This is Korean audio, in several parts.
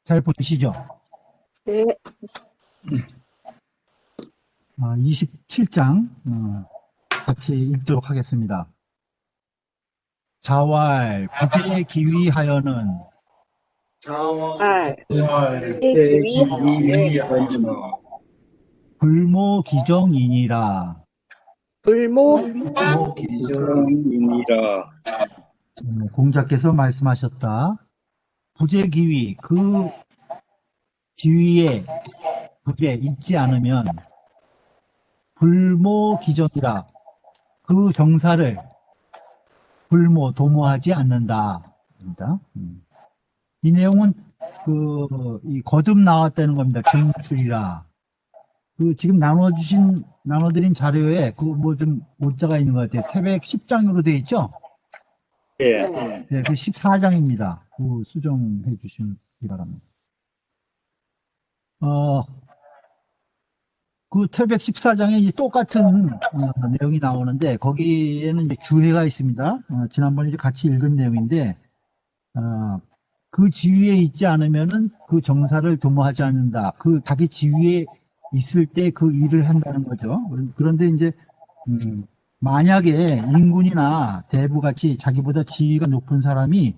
잘 보이시죠? 네, 27장 같이 읽도록 하겠습니다. 자활 부재 기위하여는 알, 기위하여는 대기위하여나 불모 기정이니라. 불모 기정이니라. 공자께서 말씀하셨다. 부재 기위, 그 지위에 부재 있지 않으면 불모 기정이라. 그 정사를 불모 도모하지 않는다. 이 내용은 이 거듭 나왔다는 겁니다. 정출이라. 지금 나눠드린 자료에 좀 오자가 있는 것 같아요. 태백 10장으로 되어 있죠? 예. 네, 그 14장입니다. 수정해 주시기 바랍니다. 그 태백 14장에 똑같은 내용이 나오는데, 거기에는 이제 주해가 있습니다. 지난번에 이제 같이 읽은 내용인데, 그 지위에 있지 않으면은 그 정사를 도모하지 않는다. 그 자기 지위에 있을 때 그 일을 한다는 거죠. 그런데 이제 만약에 인군이나 대부같이 자기보다 지위가 높은 사람이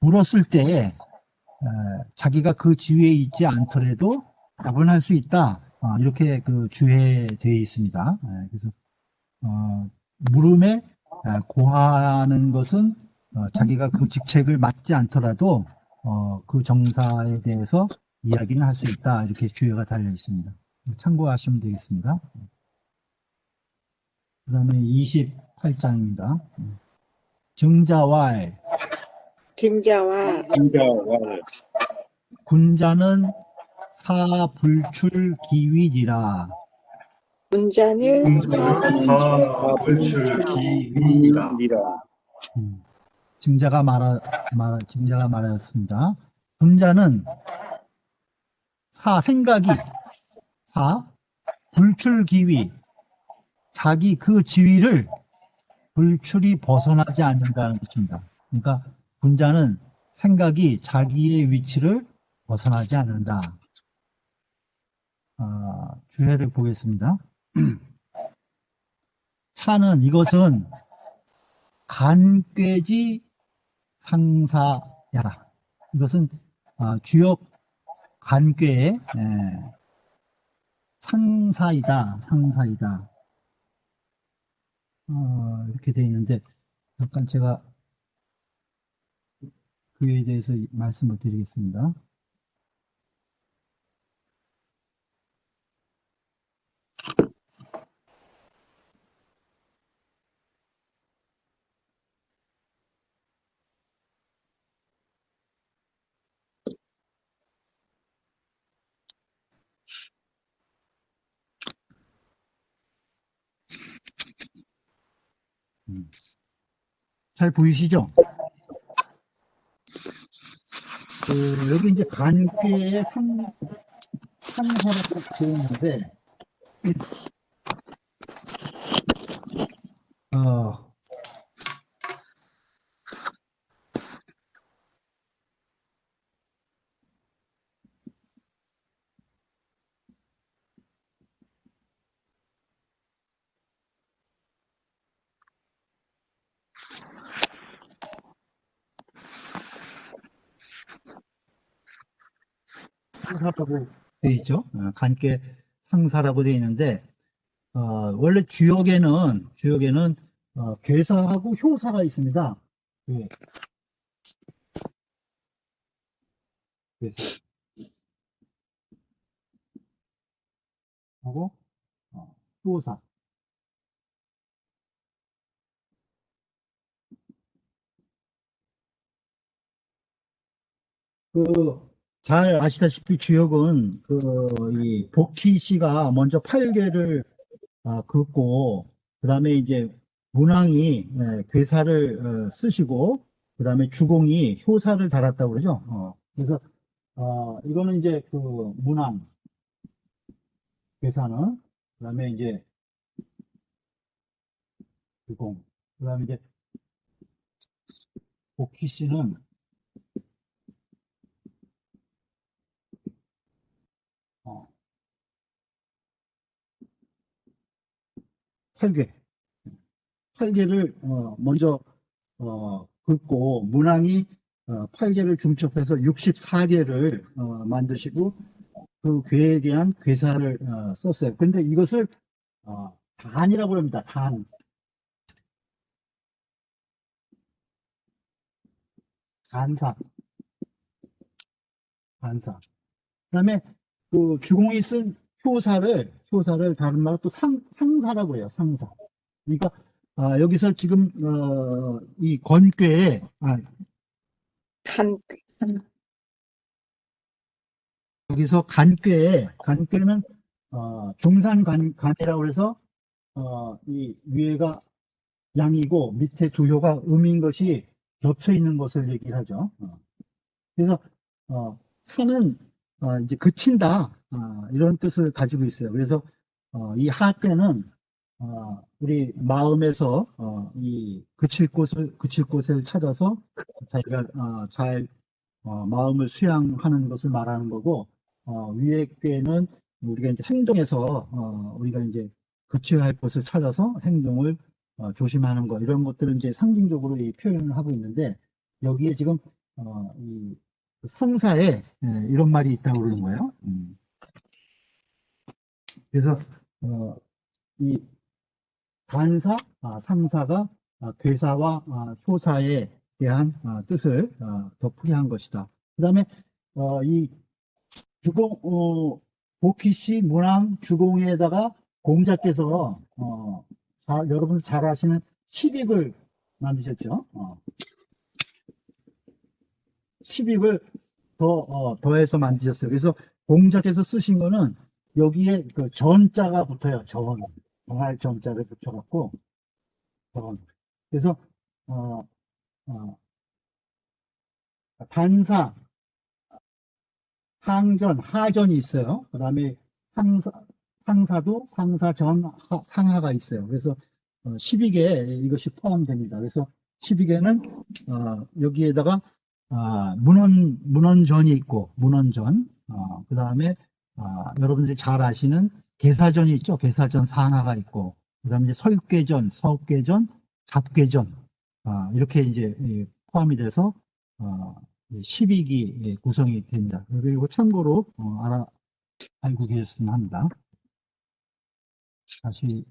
물었을 때 자기가 그 지위에 있지 않더라도 답을 할 수 있다. 이렇게 주해되어 있습니다. 그래서 물음에 고하는 것은 자기가 그 직책을 맡지 않더라도 그 정사에 대해서 이야기는 할 수 있다. 이렇게 주의가 달려 있습니다. 참고하시면 되겠습니다. 그 다음에 28장입니다. 증자왈. 증자와 인자왈 군자는 사불출 기위니라. 군자는 사불출기위니라. 증자가 말하였습니다. 군자는 생각이 불출기위, 자기 그 지위를 불출이 벗어나지 않는다는 뜻입니다. 그러니까 군자는 생각이 자기의 위치를 벗어나지 않는다. 주해를 보겠습니다. 차는 이것은 간꾀지 상사야라. 이것은 주역 간꾀의 상사이다. 이렇게 되어 있는데 잠깐 제가 그에 대해서 말씀을 드리겠습니다. 잘 보이시죠? 여기 이제 간꾀의 상사라고 되어 있는데 상사라고 되어 있죠. 간께 상사라고 되어 있는데 원래 주역에는 괴사하고 효사가 있습니다. 예, 괴사하고 효사. 잘 아시다시피 주역은 이 복희 씨가 먼저 팔괘를 긋고 그다음에 이제 문왕이 괴사를 쓰시고 그다음에 주공이 효사를 달았다고 그러죠. 그래서 이거는 이제 문왕 괴사는 그다음에 이제 주공 그다음에 이제 복희 씨는 8개를 먼저 긋고 문항이 8개를 중첩해서 64개를 만드시고 그 괴에 대한 괴사를 썼어요. 근데 이것을 단이라고 합니다. 단사. 그다음에 그 주공이 쓴 효사를 다른 말로 또 상사라고 해요. 상사. 그러니까 여기서 지금 이 건괴에 간, 여기서 간괴는 중산간이라고 해서 이 위에가 양이고 밑에 두효가 음인 것이 겹쳐 있는 것을 얘기를 하죠. 그래서 산은 이제 그친다 이런 뜻을 가지고 있어요. 그래서 이 하께는 우리 마음에서 이 그칠 곳을 찾아서 자기가 잘 마음을 수양하는 것을 말하는 거고, 위의 꾀는 우리가 이제 행동에서 우리가 이제 그쳐야 할 곳을 찾아서 행동을 조심하는 것, 이런 것들은 이제 상징적으로 이 표현을 하고 있는데, 여기에 지금 이 상사에 이런 말이 있다고 그러는 거예요. 그래서 이 단사, 상사가 괴사와 효사에 대한 뜻을 더 풀이한 것이다. 그 다음에 이 주공, 보키시 문항 주공에다가 공자께서 여러분 잘 아시는 시빅을 만드셨죠. 시빅을 더해서 만드셨어요. 그래서 공자께서 쓰신 거는 여기에 그 전자가 붙어요. 정할 전자를 붙여갖고 그래서 단사, 상전, 하전이 있어요. 그 다음에 상사도 상사전, 상하가 있어요. 그래서 12개 이것이 포함됩니다. 그래서 12개는 여기에다가 문헌전이 있고 문헌전, 그 다음에 여러분들이 잘 아시는 계사전이 있죠. 계사전 상하가 있고, 그 다음에 이제 설괴전, 서괴전, 잡괴전, 이렇게 이제 포함이 돼서 12기 구성이 됩니다. 그리고 참고로 알고 계셨으면 합니다. 다시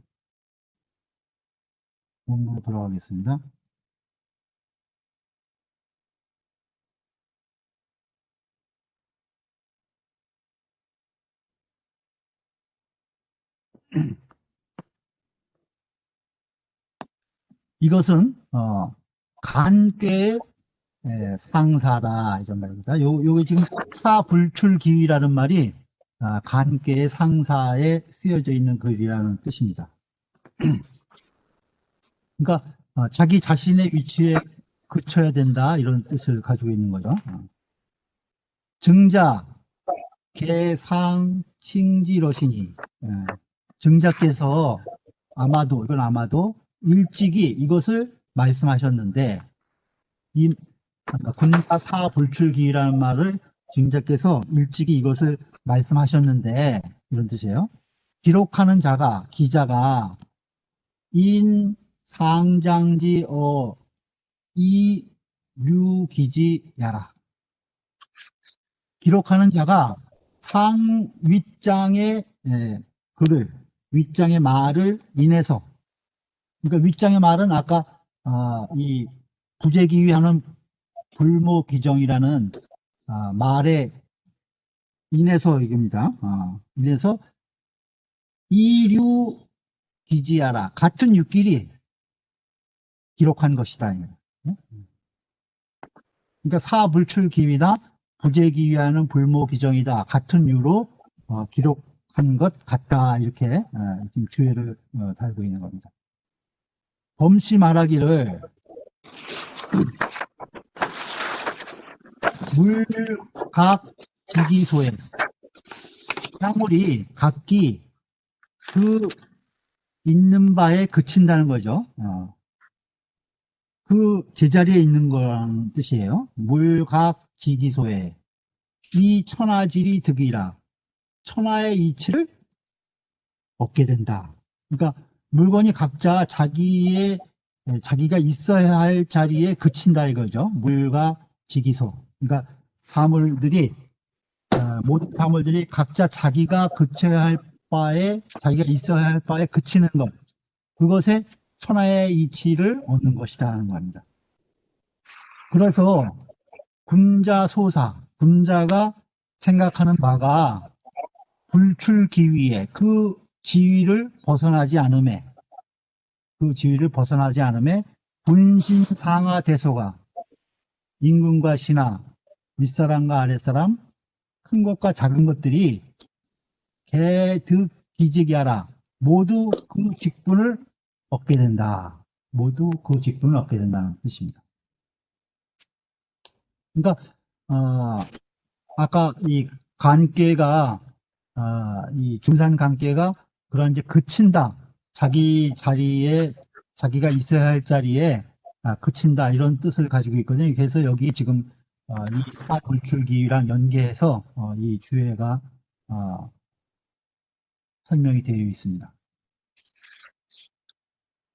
원으로 돌아가겠습니다. 이것은 간괴의 상사다 이런 말입니다. 요게 지금 사불출기위라는 말이 간괴의 상사에 쓰여져 있는 글이라는 뜻입니다. 그러니까 자기 자신의 위치에 그쳐야 된다 이런 뜻을 가지고 있는 거죠. 증자, 개상, 칭지러시니, 증자께서 아마도 일찍이 이것을 말씀하셨는데, 이 군사 사불출기라는 말을 증자께서 일찍이 이것을 말씀하셨는데 이런 뜻이에요. 기록하는 자가, 기자가 인 상장지 이류기지야라. 기록하는 자가 윗장의 글을, 윗장의 말을 인해서, 그러니까 윗장의 말은 아까 이 부재기위하는 불모기정이라는 말에 인해서 이겁니다. 인해서 이류기지하라, 같은 육끼리 기록한 것이다. 그러니까 사불출기위다, 부재기위하는 불모기정이다, 같은 유로 기록한 것 같다, 이렇게 지금 주의를 달고 있는 겁니다. 범시 말하기를 물각지기소에, 사물이 각기 그 있는 바에 그친다는 거죠. 그 제자리에 있는 거라는 뜻이에요. 물각지기소에 이 천하질이 득이라, 천하의 이치를 얻게 된다. 그러니까 물건이 각자 자기가 있어야 할 자리에 그친다 이거죠. 물과 지기소. 그러니까 모든 사물들이 각자 자기가 그쳐야 할 바에, 자기가 있어야 할 바에 그치는 것. 그것에 천하의 이치를 얻는 것이다 하는 겁니다. 그래서 군자가 생각하는 바가 불출기위에 그 지위를 벗어나지 않음에 분신상하대소가 임금과 신하, 윗사람과 아랫사람, 큰 것과 작은 것들이 개득기직이하라. 모두 그 직분을 얻게 된다. 모두 그 직분을 얻게 된다는 뜻입니다. 그러니까 아까 이 관계가 이 중산관계가 그런 이제 그친다. 자기 자리에 자기가 있어야 할 자리에 그친다 이런 뜻을 가지고 있거든요. 그래서 여기 지금 이 사불출기랑 연계해서 이 주회가 설명이 되어 있습니다.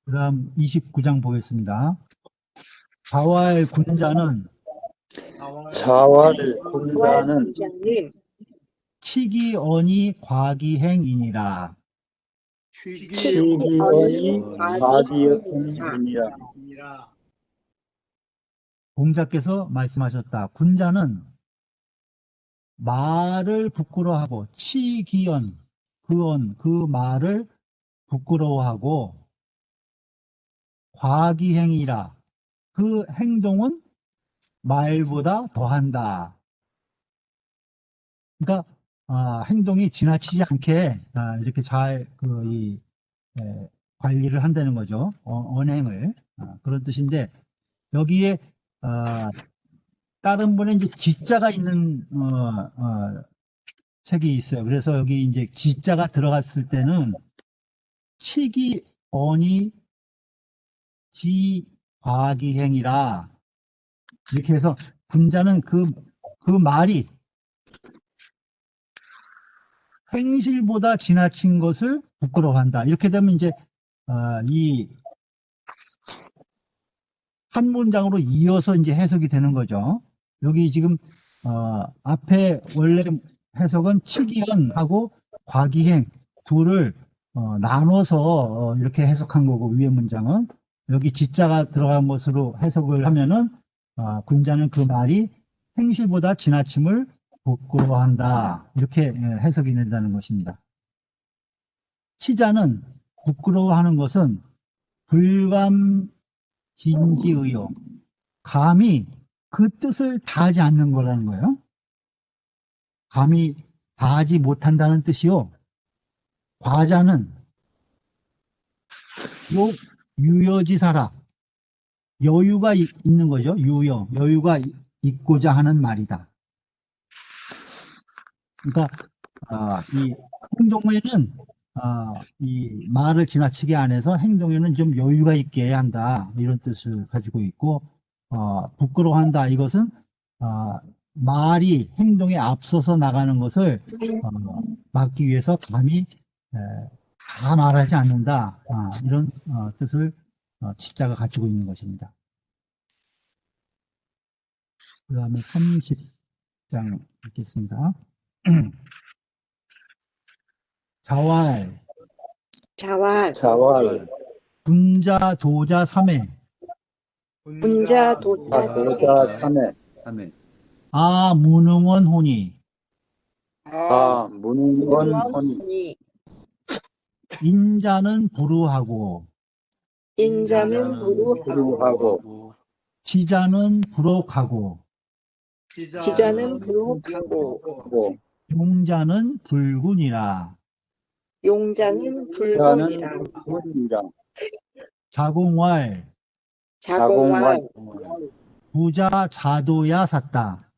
그 다음 29장 보겠습니다. 자왈 군자는 군자는 치기언이 과기행이니라. 치기언이 과기행이니라. 공자께서 말씀하셨다. 군자는 말을 부끄러워하고 치기언, 그 말을 부끄러워하고 과기행이라. 그 행동은 말보다 더한다. 그러니까 행동이 지나치지 않게 이렇게 잘 관리를 한다는 거죠. 언행을 그런 뜻인데 여기에 다른 분의 이제 지자가 있는 책이 있어요. 그래서 여기 이제 지자가 들어갔을 때는 치기 언이 지과기행이라 이렇게 해서 군자는 그 말이 행실보다 지나친 것을 부끄러워한다. 이렇게 되면 이제 이 한 문장으로 이어서 이제 해석이 되는 거죠. 여기 지금 앞에 원래 해석은 치기언하고 과기행 둘을 나눠서 이렇게 해석한 거고 위의 문장은 여기 지자가 들어간 것으로 해석을 하면은 군자는 그 말이 행실보다 지나침을 부끄러워한다. 이렇게 해석이 된다는 것입니다. 치자는 부끄러워하는 것은 불감진지의요. 감히 그 뜻을 다하지 않는 거라는 거예요. 감히 다하지 못한다는 뜻이요. 과자는 유여지사라. 여유가 있는 거죠. 여유가 있고자 하는 말이다. 그러니까 이 행동에는 이 말을 지나치게 안 해서 행동에는 좀 여유가 있게 한다 이런 뜻을 가지고 있고 부끄러워한다 이것은 말이 행동에 앞서서 나가는 것을 막기 위해서 감히 다 말하지 않는다 이런 뜻을 지자가 가지고 있는 것입니다. 그 다음에 30장 읽겠습니다. 자왈 군자 도자 삼해 군자 도자 삼해 무능원 호니 문원 혼이 인자는 불우하고 인자는 부루하고 지자는 부록하고 지자는 부룩하고 용자는 불군이라. 용자는 불곤이라. 자공왈 자공왈 부자 자도야 샀다.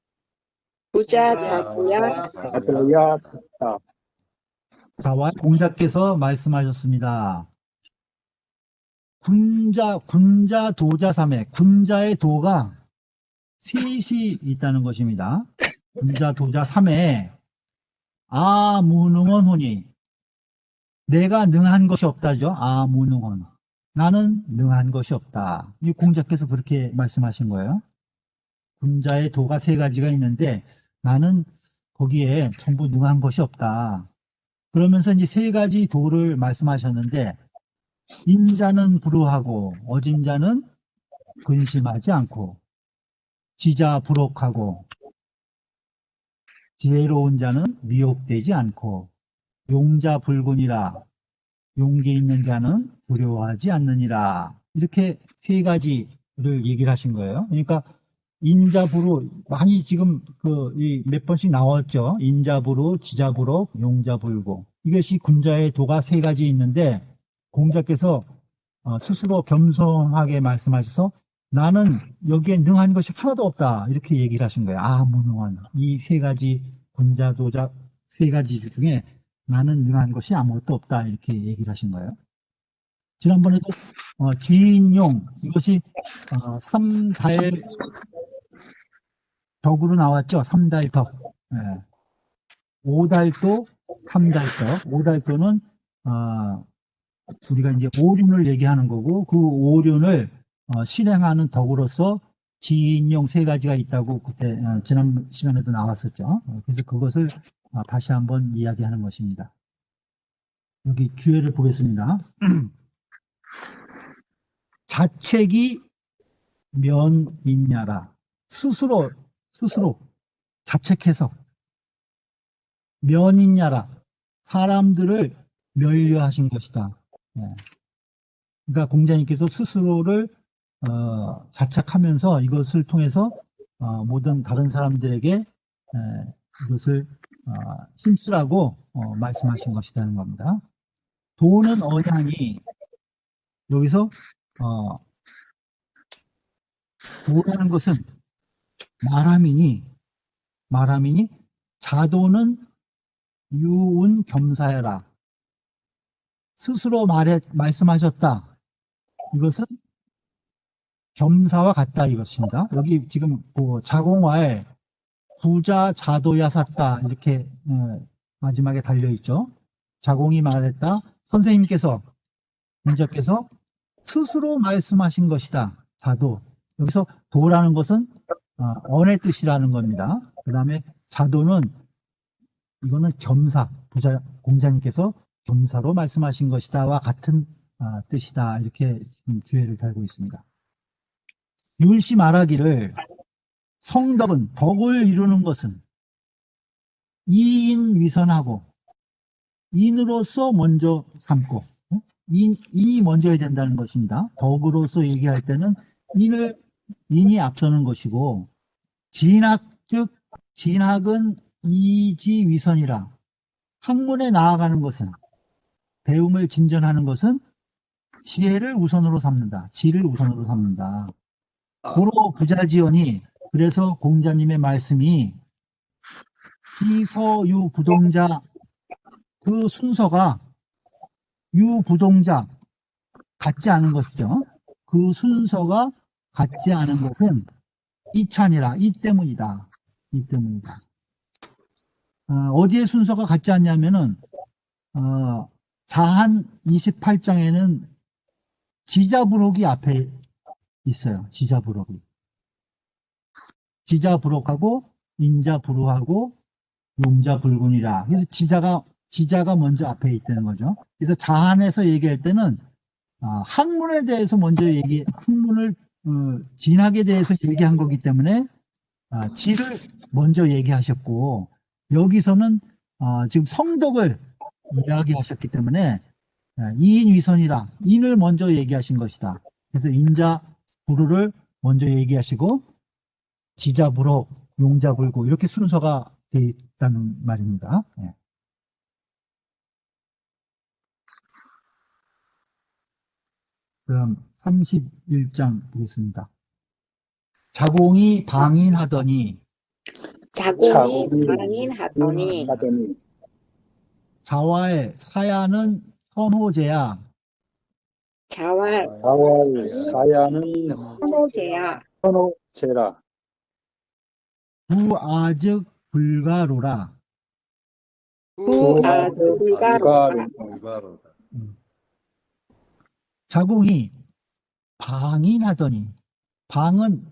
부자 자구야 자왈 공자께서 말씀하셨습니다. 군자 도자 삼해 군자의 도가 셋이 있다는 것입니다. 군자 도자 삼해 무능원 혼이 내가 능한 것이 없다죠. 아무능한. 나는 능한 것이 없다. 이 공자께서 그렇게 말씀하신 거예요. 군자의 도가 세 가지가 있는데 나는 거기에 전부 능한 것이 없다. 그러면서 이제 세 가지 도를 말씀하셨는데 인자는 불우하고 어진자는 근심하지 않고 지자 부록하고 지혜로운 자는 미혹되지 않고 용자 불군이라 용기 있는 자는 두려워하지 않느니라. 이렇게 세 가지를 얘기를 하신 거예요. 그러니까 인자부로 많이 지금 몇 번씩 나왔죠. 인자부로, 지자부록, 용자불고. 이것이 군자의 도가 세 가지 있는데 공자께서 스스로 겸손하게 말씀하셔서 나는 여기에 능한 것이 하나도 없다. 이렇게 얘기를 하신 거예요. 무능한. 이 세 가지 군자도자 세 가지 중에 나는 능한 것이 아무것도 없다. 이렇게 얘기를 하신 거예요. 지난번에도 지인용 이것이 삼달덕으로 나왔죠. 삼달덕. 예. 오달도, 삼달덕. 오달도는 우리가 이제 오륜을 얘기하는 거고 그 오륜을 실행하는 덕으로서 지인용 세 가지가 있다고 그때 지난 시간에도 나왔었죠. 그래서 그것을 다시 한번 이야기하는 것입니다. 여기 주해를 보겠습니다. 자책이 면있냐라. 스스로 자책해서 면있냐라. 사람들을 멸려하신 것이다. 예. 그러니까 공자님께서 스스로를 자책하면서 이것을 통해서 모든 다른 사람들에게 이것을 힘쓰라고 말씀하신 것이라는 겁니다. 도는 언양이 여기서 도라는 것은 말함이니 자도는 유운 겸사해라. 스스로 말씀하셨다. 이것은 겸사와 같다 이것입니다. 여기 지금 자공화에 부자 자도야 샀다 이렇게 마지막에 달려있죠. 자공이 말했다. 선생님께서 공자께서 스스로 말씀하신 것이다. 자도. 여기서 도라는 것은 언의 뜻이라는 겁니다. 그 다음에 자도는 이거는 겸사, 공자님께서 겸사로 말씀하신 것이다와 같은 뜻이다. 이렇게 지금 주해를 달고 있습니다. 율시 말하기를 성덕은 덕을 이루는 것은 이인 위선하고 인으로서 먼저 삼고 인이 먼저 해야 된다는 것입니다. 덕으로서 얘기할 때는 인이 앞서는 것이고 진학 즉 진학은 이지위선이라. 학문에 나아가는 것은 배움을 진전하는 것은 지혜를 우선으로 삼는다. 지를 우선으로 삼는다. 고로 부자지언이 그래서 공자님의 말씀이 기서유부동자 그 순서가 유부동자 같지 않은 것이죠. 그 순서가 같지 않은 것은 이찬이라 이 때문이다. 이 때문이다. 어디에 순서가 같지 않냐면은 자한 28장에는 지자부록이 앞에 있어요. 지자부록이. 지자부록하고 인자부루하고 용자불군이라. 그래서 지자가 먼저 앞에 있다는 거죠. 그래서 자한에서 얘기할 때는 학문에 대해서 먼저 학문을 진학에 대해서 얘기한 거기 때문에 지를 먼저 얘기하셨고 여기서는 지금 성덕을 이야기하셨기 때문에 이인위선이라 인을 먼저 얘기하신 것이다. 그래서 인자부루를 먼저 얘기하시고 지자부록, 용자불구 이렇게 순서가 되어 있다는 말입니다. 예. 그럼 31장 보겠습니다. 자공이 방인하더니 자공이 방인하더니 자와의 사야는 선호제야 자왈 사야는 선호제야 선호제라. 부아즉 불가로라. 부아주 불가로다. 불가로다. 자공이 방인하더니, 방은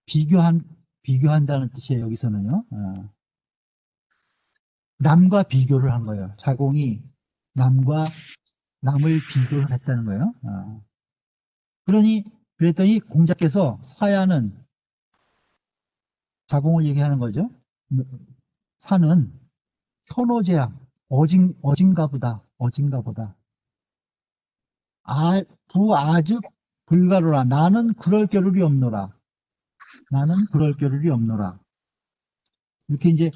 비교한다는 뜻이에요, 여기서는요. 남과 비교를 한 거예요. 자공이 남을 비교를 했다는 거예요. 그랬더니 공자께서 사야는 자공을 얘기하는 거죠. 사는 현오제야, 어진가 보다. 부아즉 불가로라. 나는 그럴 겨를이 없노라. 이렇게 이제,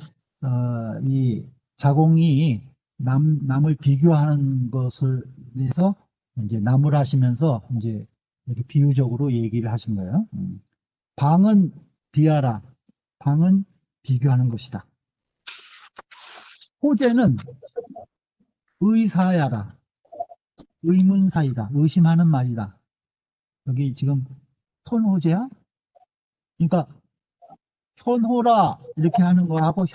이 자공이 남을 비교하는 것을 위해서 이제 나무라시면서 이제 이렇게 비유적으로 얘기를 하신 거예요. 방은 비하라. 방은 비교하는 것이다. 호재는 의사야라. 의문사이다. 의심하는 말이다. 여기 지금 현호재야? 그러니까 현호라 이렇게 하는 거하고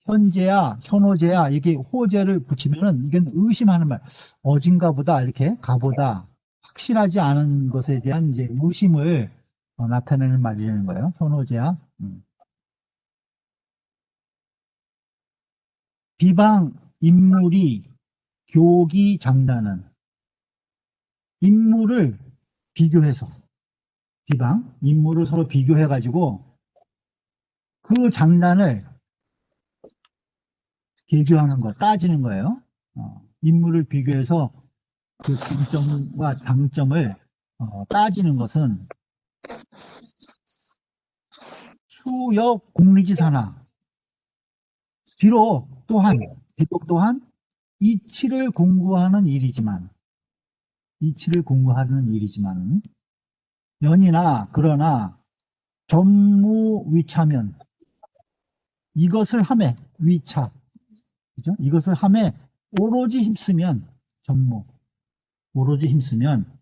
현호재야 이게 호재를 붙이면은 이건 의심하는 말. 어딘가 보다 이렇게 가보다 확실하지 않은 것에 대한 이제 의심을 나타내는 말이라는 거예요. 현호재야. 비방 인물이 교기 장단은 인물을 비교해서 인물을 서로 비교해 가지고 그 장단을 계교하는 거, 따지는 거예요. 인물을 비교해서 그 장점과 장점을 따지는 것은 수역 공리지사나 비록 또한 이치를 공부하는 일이지만 연이나 그러나 전무위차면 이것을 함에 위차, 그죠? 이것을 함에 오로지 힘쓰면 오로지 힘쓰면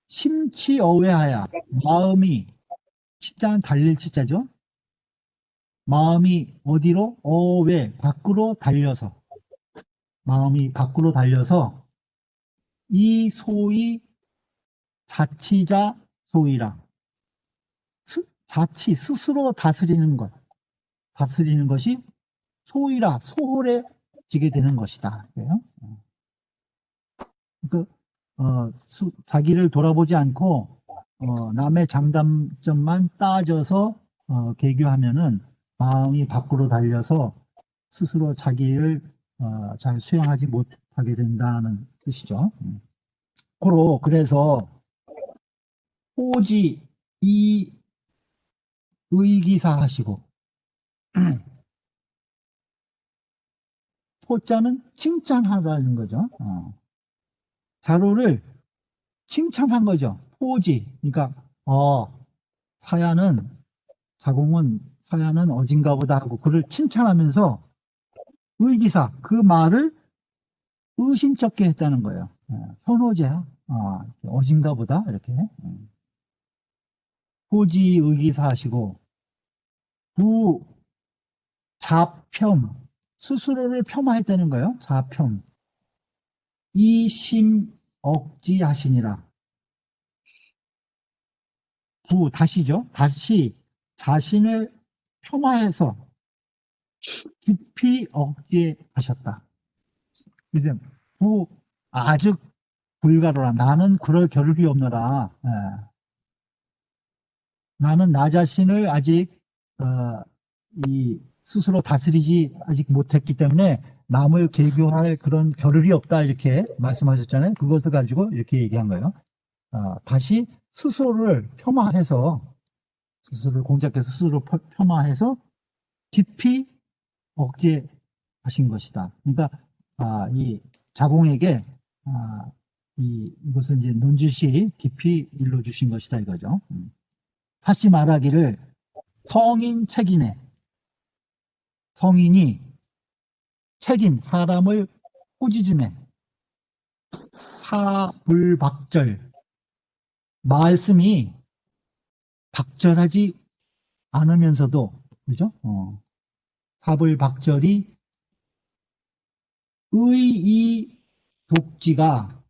심치어외하야 마음이 치자는 달릴 치자죠. 마음이 어디로? 어외 밖으로 달려서 이 소위 자치자 소위라. 자치 스스로 다스리는 것이 소위라 소홀해지게 되는 것이다. 그러니까 자기를 돌아보지 않고 남의 장단점만 따져서 계교하면은 마음이 밖으로 달려서 스스로 자기를 잘 수용하지 못하게 된다는 뜻이죠. 그래서 호지 이 의기사 하시고 호자는 칭찬하다는 거죠. 자로를 칭찬한 거죠. 호지. 그러니까 사야는 어딘가 보다 하고 그를 칭찬하면서 의기사 그 말을 의심쩍게 했다는 거예요. 현호제야. 어딘가 보다 이렇게 호지 의기사 하시고 자평 스스로를 폄하했다는 거예요. 자평 이심 억지하시니라. 다시 자신을 폄하해서 깊이 억제하셨다. 이제 아직 불가로라. 나는 그럴 겨를이 없노라. 나는 나 자신을 아직 스스로 다스리지 아직 못했기 때문에 남을 계교할 그런 겨를이 없다 이렇게 말씀하셨잖아요. 그것을 가지고 이렇게 얘기한 거예요. 다시 스스로를 폄하해서 공자께서 스스로 폄하해서 깊이 억제하신 것이다. 그러니까 이 자공에게 이것을 이제 논지시 깊이 일러주신 것이다 이거죠. 사시 말하기를 성인이 책인 사람을 꾸짖음에 사불박절 말씀이 박절하지 않으면서도 그죠? 사불박절이 의, 독지가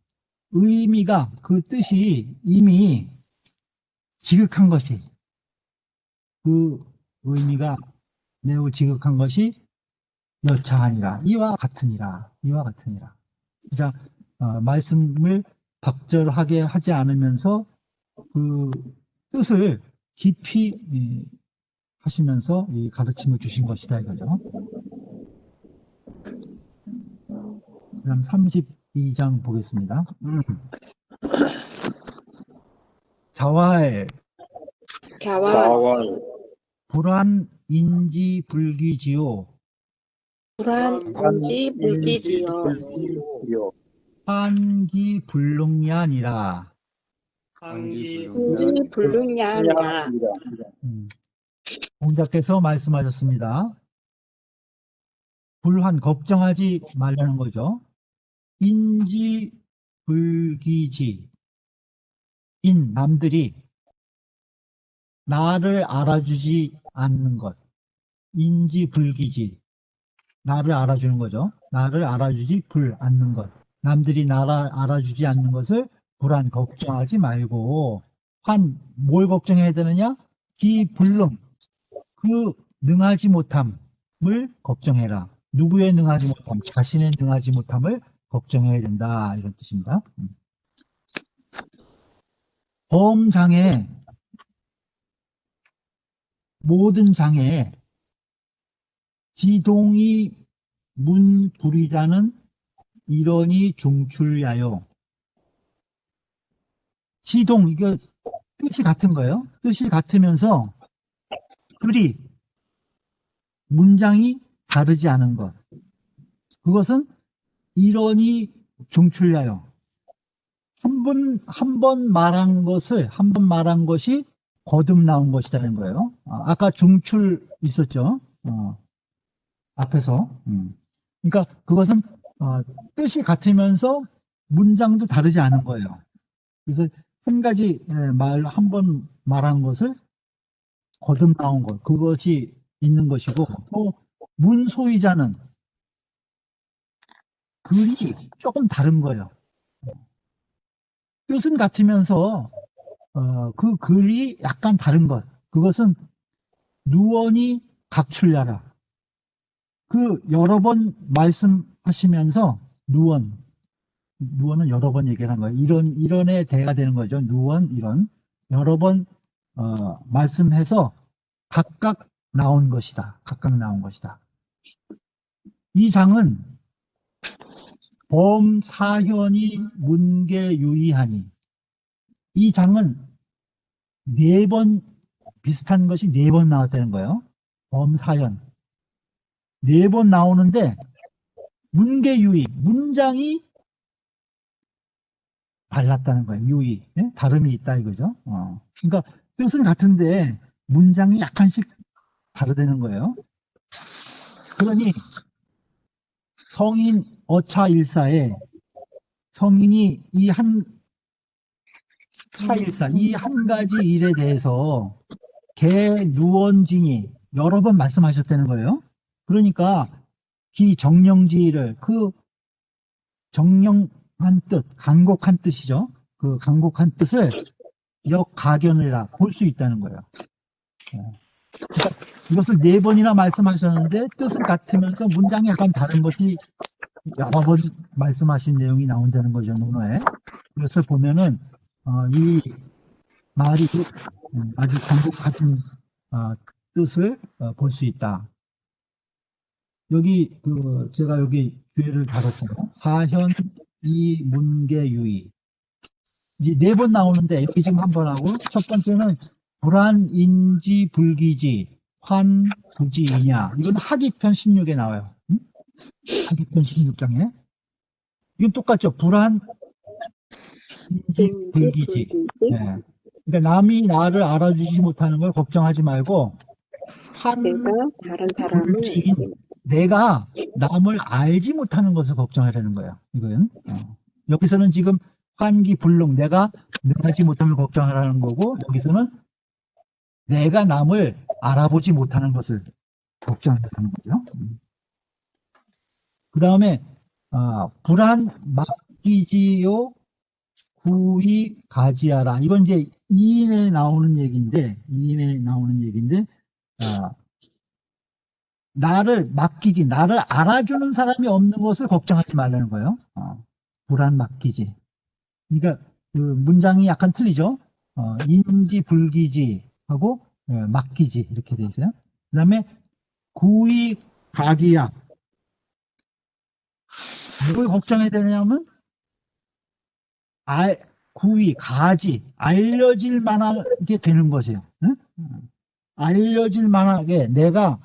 의미가 그 뜻이 이미 지극한 것이 그 의미가 매우 지극한 것이 여차하니라. 이와 같으니라. 이와 같으니라. 그러니까 말씀을 박절하게 하지 않으면서 그 뜻을 깊이 하시면서 이 가르침을 주신 것이다 이거죠. 그다음 32장 보겠습니다. 자활, 자활, 자활, 불안, 인지, 불기지요. 불안인지 물기지요. 불기지요. 한기, 불능야니라. 우리 불능야니라. 공자께서 말씀하셨습니다. 불환, 걱정하지 말라는 거죠. 인지, 불기지. 남들이 나를 알아주지 않는 것. 인지, 불기지. 나를 알아주는 거죠. 나를 알아주지 않는 것. 남들이 나를 알아주지 않는 것을 불안, 걱정하지 말고, 뭘 걱정해야 되느냐? 기불능, 그 능하지 못함을 걱정해라. 누구의 능하지 못함? 자신의 능하지 못함을 걱정해야 된다. 이런 뜻입니다. 범장애, 모든 장애, 지동이 문불이자는 이러니 중출야요. 지동, 이거 뜻이 같은 거예요. 뜻이 같으면서 글이, 문장이 다르지 않은 것. 그것은 이러니 중출야요. 한 번 말한 것이 거듭 나온 것이라는 거예요. 아까 중출 있었죠. 앞에서. 그러니까 그것은 뜻이 같으면서 문장도 다르지 않은 거예요. 그래서 한 가지 한 번 말한 것을 거듭 나온 것, 그것이 있는 것이고, 또 문소이자는 글이 조금 다른 거예요. 뜻은 같으면서 그 글이 약간 다른 것, 그것은 누원이 각출야라. 그 여러 번 말씀하시면서 누원은 여러 번 얘기를 한 거예요. 이런에 대가 되는 거죠. 누원, 이런 여러 번 말씀해서 각각 나온 것이다. 각각 나온 것이다. 이 장은 범사현이 문계유의하니, 이 장은 비슷한 것이 4번 나왔다는 거예요. 범사현 4번 나오는데 문계유의, 문장이 달랐다는 거예요. 유의, 다름이 있다 이거죠. 그러니까 뜻은 같은데 문장이 약간씩 다르다는 거예요. 그러니 성인 어차일사에 성인이 이 한 가지 일에 대해서 개누원진이 여러 번 말씀하셨다는 거예요. 그러니까 기정령지를, 그 정령한 뜻, 간곡한 뜻이죠. 그 간곡한 뜻을 역가견을 볼 수 있다는 거예요. 그러니까 이것을 4번이나 말씀하셨는데 뜻은 같으면서 문장이 약간 다른 것이 여러 번 말씀하신 내용이 나온다는 거죠, 논어에. 이것을 보면은 이 말이 아주 간곡하신 뜻을 볼 수 있다. 여기 제가 여기 주의를 달았어요. 사현, 이, 문계, 유의. 이제 4번 나오는데 여기 지금 한 번 하고, 첫 번째는 불안, 인지, 불기지, 환, 부지이냐. 이건 하기편 16에 나와요. 하기편 16장에. 이건 똑같죠. 불안, 인지, 불기지. 네. 그러니까 남이 나를 알아주지 못하는 걸 걱정하지 말고, 내가 다른 사람을 불지인, 내가 남을 알지 못하는 것을 걱정하라는 거예요. 이건 여기서는 지금 환기 불능, 내가 능하지 못함을 걱정하라는 거고, 여기서는 내가 남을 알아보지 못하는 것을 걱정하라는 거죠. 그 다음에 불안 맡기지요 구이 가지하라. 이건 이제 2인에 나오는 얘기인데, 나를 맡기지, 나를 알아주는 사람이 없는 것을 걱정하지 말라는 거예요. 불안 맡기지. 그러니까 그 문장이 약간 틀리죠. 인지 불기지 하고 맡기지 이렇게 돼 있어요. 그 다음에 구이 가기야. 뭘 걱정해야 되냐면 구이 가지 알려질 만하게 되는 것이에요. 응? 알려질 만하게 내가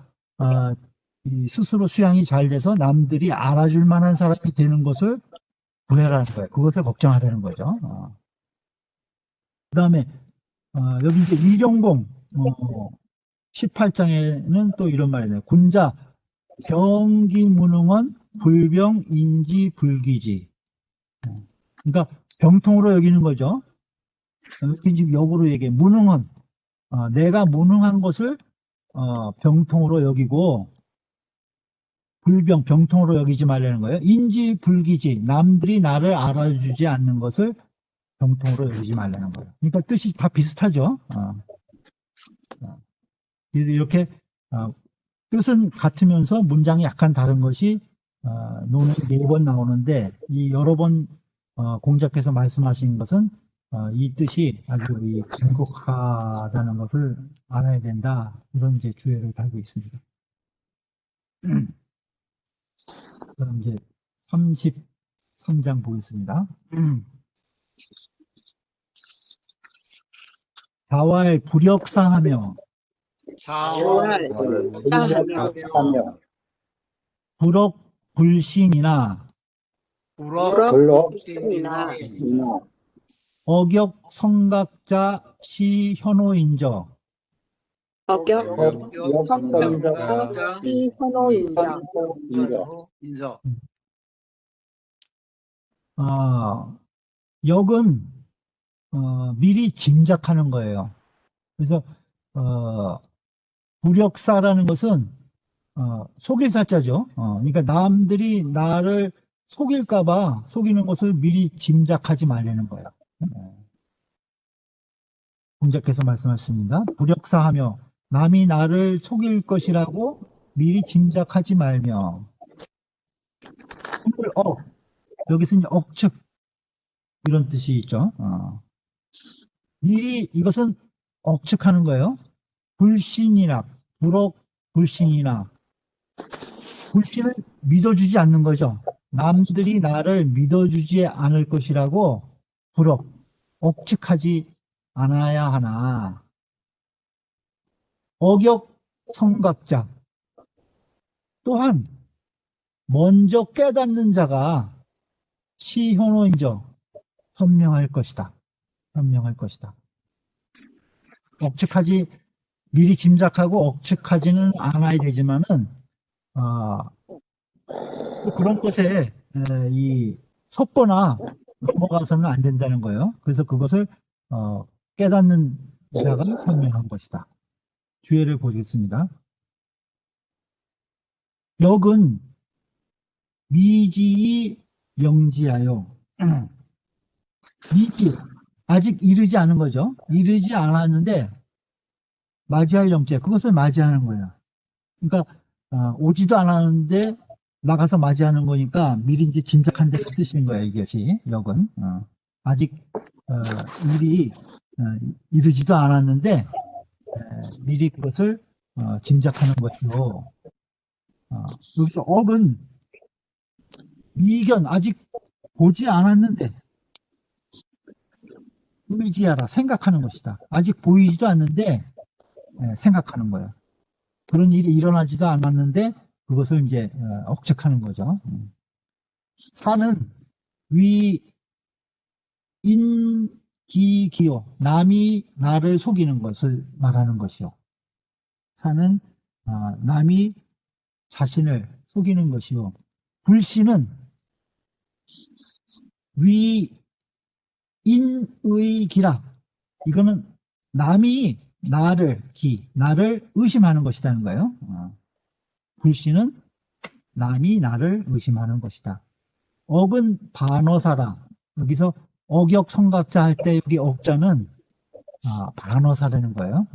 이 스스로 수양이 잘 돼서 남들이 알아줄 만한 사람이 되는 것을 구해라는 거예요. 그것을 걱정하라는 거죠. 그 다음에 여기 이제 이경봉 18장에는 또 이런 말이네요. 군자 병기무능원 불병인지 불기지. 그러니까 병통으로 여기는 거죠. 이렇게 지금 역으로 얘기해. 무능원 내가 무능한 것을 병통으로 여기고 불병 병통으로 여기지 말라는 거예요. 인지 불기지 남들이 나를 알아주지 않는 것을 병통으로 여기지 말라는 거예요. 그러니까 뜻이 다 비슷하죠. 그래서 이렇게 뜻은 같으면서 문장이 약간 다른 것이 논에 4번 나오는데 이 여러 번 공자께서 말씀하신 것은 이 뜻이 아주 간곡하다는 것을 알아야 된다. 이런 이제 주의를 달고 있습니다. 그럼 이제 33장 보겠습니다. 자활 불역사하며 자활 사며 불억 불신이나 불억불신이나 어격 성각자 시현호인저 어격 역선적 시현호인정 인적 역은 미리 짐작하는 거예요. 그래서 불역사라는 것은 속일 사자죠. 그러니까 남들이 나를 속일까봐 속이는 것을 미리 짐작하지 말라는 거예요. 공자께서 말씀하십니다. 불역사하며 남이 나를 속일 것이라고 미리 짐작하지 말며 여기서 이제 억측 이런 뜻이 있죠. 미리 이것은 억측하는 거예요. 불신이나 불억 불신이나 불신을 믿어주지 않는 거죠. 남들이 나를 믿어주지 않을 것이라고 불억 억측하지 않아야 하나. 어격 성각자 또한 먼저 깨닫는 자가 시현호인저 현명할 것이다. 현명할 것이다. 억측하지 미리 짐작하고 억측하지는 않아야 되지만은 그런 것에 속거나 넘어가서는 안 된다는 거예요. 그래서 그것을 깨닫는 자가 현명한 것이다. 주의를 보겠습니다. 역은 미지이 영지하여 미지 아직 이르지 않은 거죠. 이르지 않았는데 맞이할 영재 그것을 맞이하는 거예요. 그러니까 오지도 않았는데 나가서 맞이하는 거니까 미리 이제 짐작한다는 뜻인 거예요. 이것이 역은 아직 일이 이르지도 않았는데 미리 그것을 짐작하는 것이고 여기서 억은 미견 아직 보지 않았는데 의지하라 생각하는 것이다. 아직 보이지도 않는데 생각하는 거예요. 그런 일이 일어나지도 않았는데 그것을 이제 억측하는 거죠. 사는 위인기기요 남이 나를 속이는 것을 말하는 것이요. 사는 남이 자신을 속이는 것이요. 불신은 위인의기라 이거는 남이 나를 의심하는 것이라는 거예요. 불신은 남이 나를 의심하는 것이다. 억은 반어사라. 여기서 억역성각자 할 때 여기 억자는 반어사라는 거예요.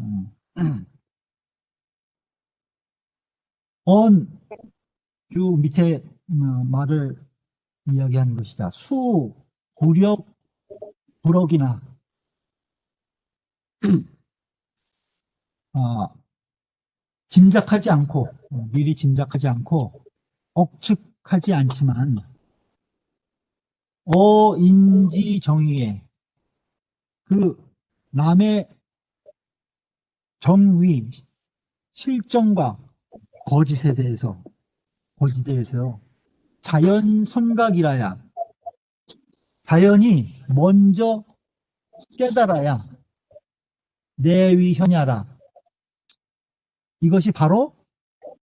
쭉 밑에 말을 이야기하는 것이다. 수, 구력, 불억이나 짐작하지 않고 미리 짐작하지 않고 억측하지 않지만 어인지 정의에 그 남의 정의 실정과 거짓에 대해서 자연 선각이라야 자연이 먼저 깨달아야 내위현야라. 이것이 바로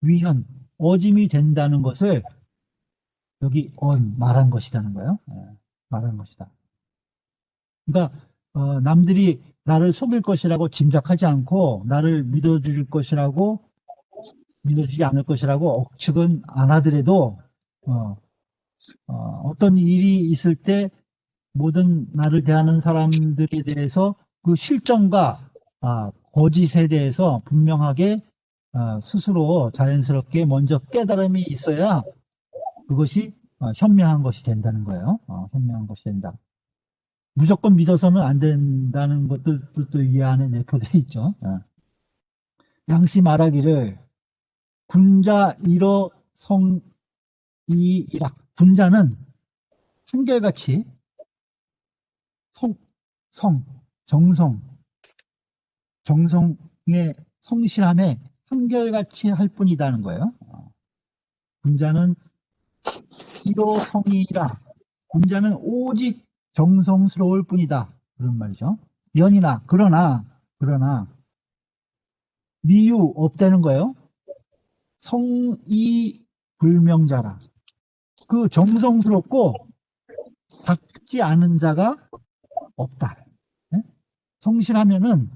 위현, 어짐이 된다는 것을 여기 말한 것이라는 거예요. 말한 것이다. 그러니까 남들이 나를 속일 것이라고 짐작하지 않고 나를 믿어줄 것이라고 믿어주지 않을 것이라고 억측은 안 하더라도 어떤 일이 있을 때 모든 나를 대하는 사람들에 대해서 그 실정과 거짓에 대해서 분명하게 스스로 자연스럽게 먼저 깨달음이 있어야 그것이 현명한 것이 된다는 거예요. 현명한 것이 된다. 무조건 믿어서는 안 된다는 것들도 이 안에 내포되어 있죠. 양씨 말하기를 군자 일어 성이이라. 군자는 한결같이 정성의 성실함에 한결같이 할 뿐이다는 거예요. 군자는 일어성이라. 군자는 오직 정성스러울 뿐이다. 그런 말이죠. 연이나 그러나 미유 없다는 거예요. 성이 불명자라. 그 정성스럽고 닦지 않은 자가 없다. 성실하면은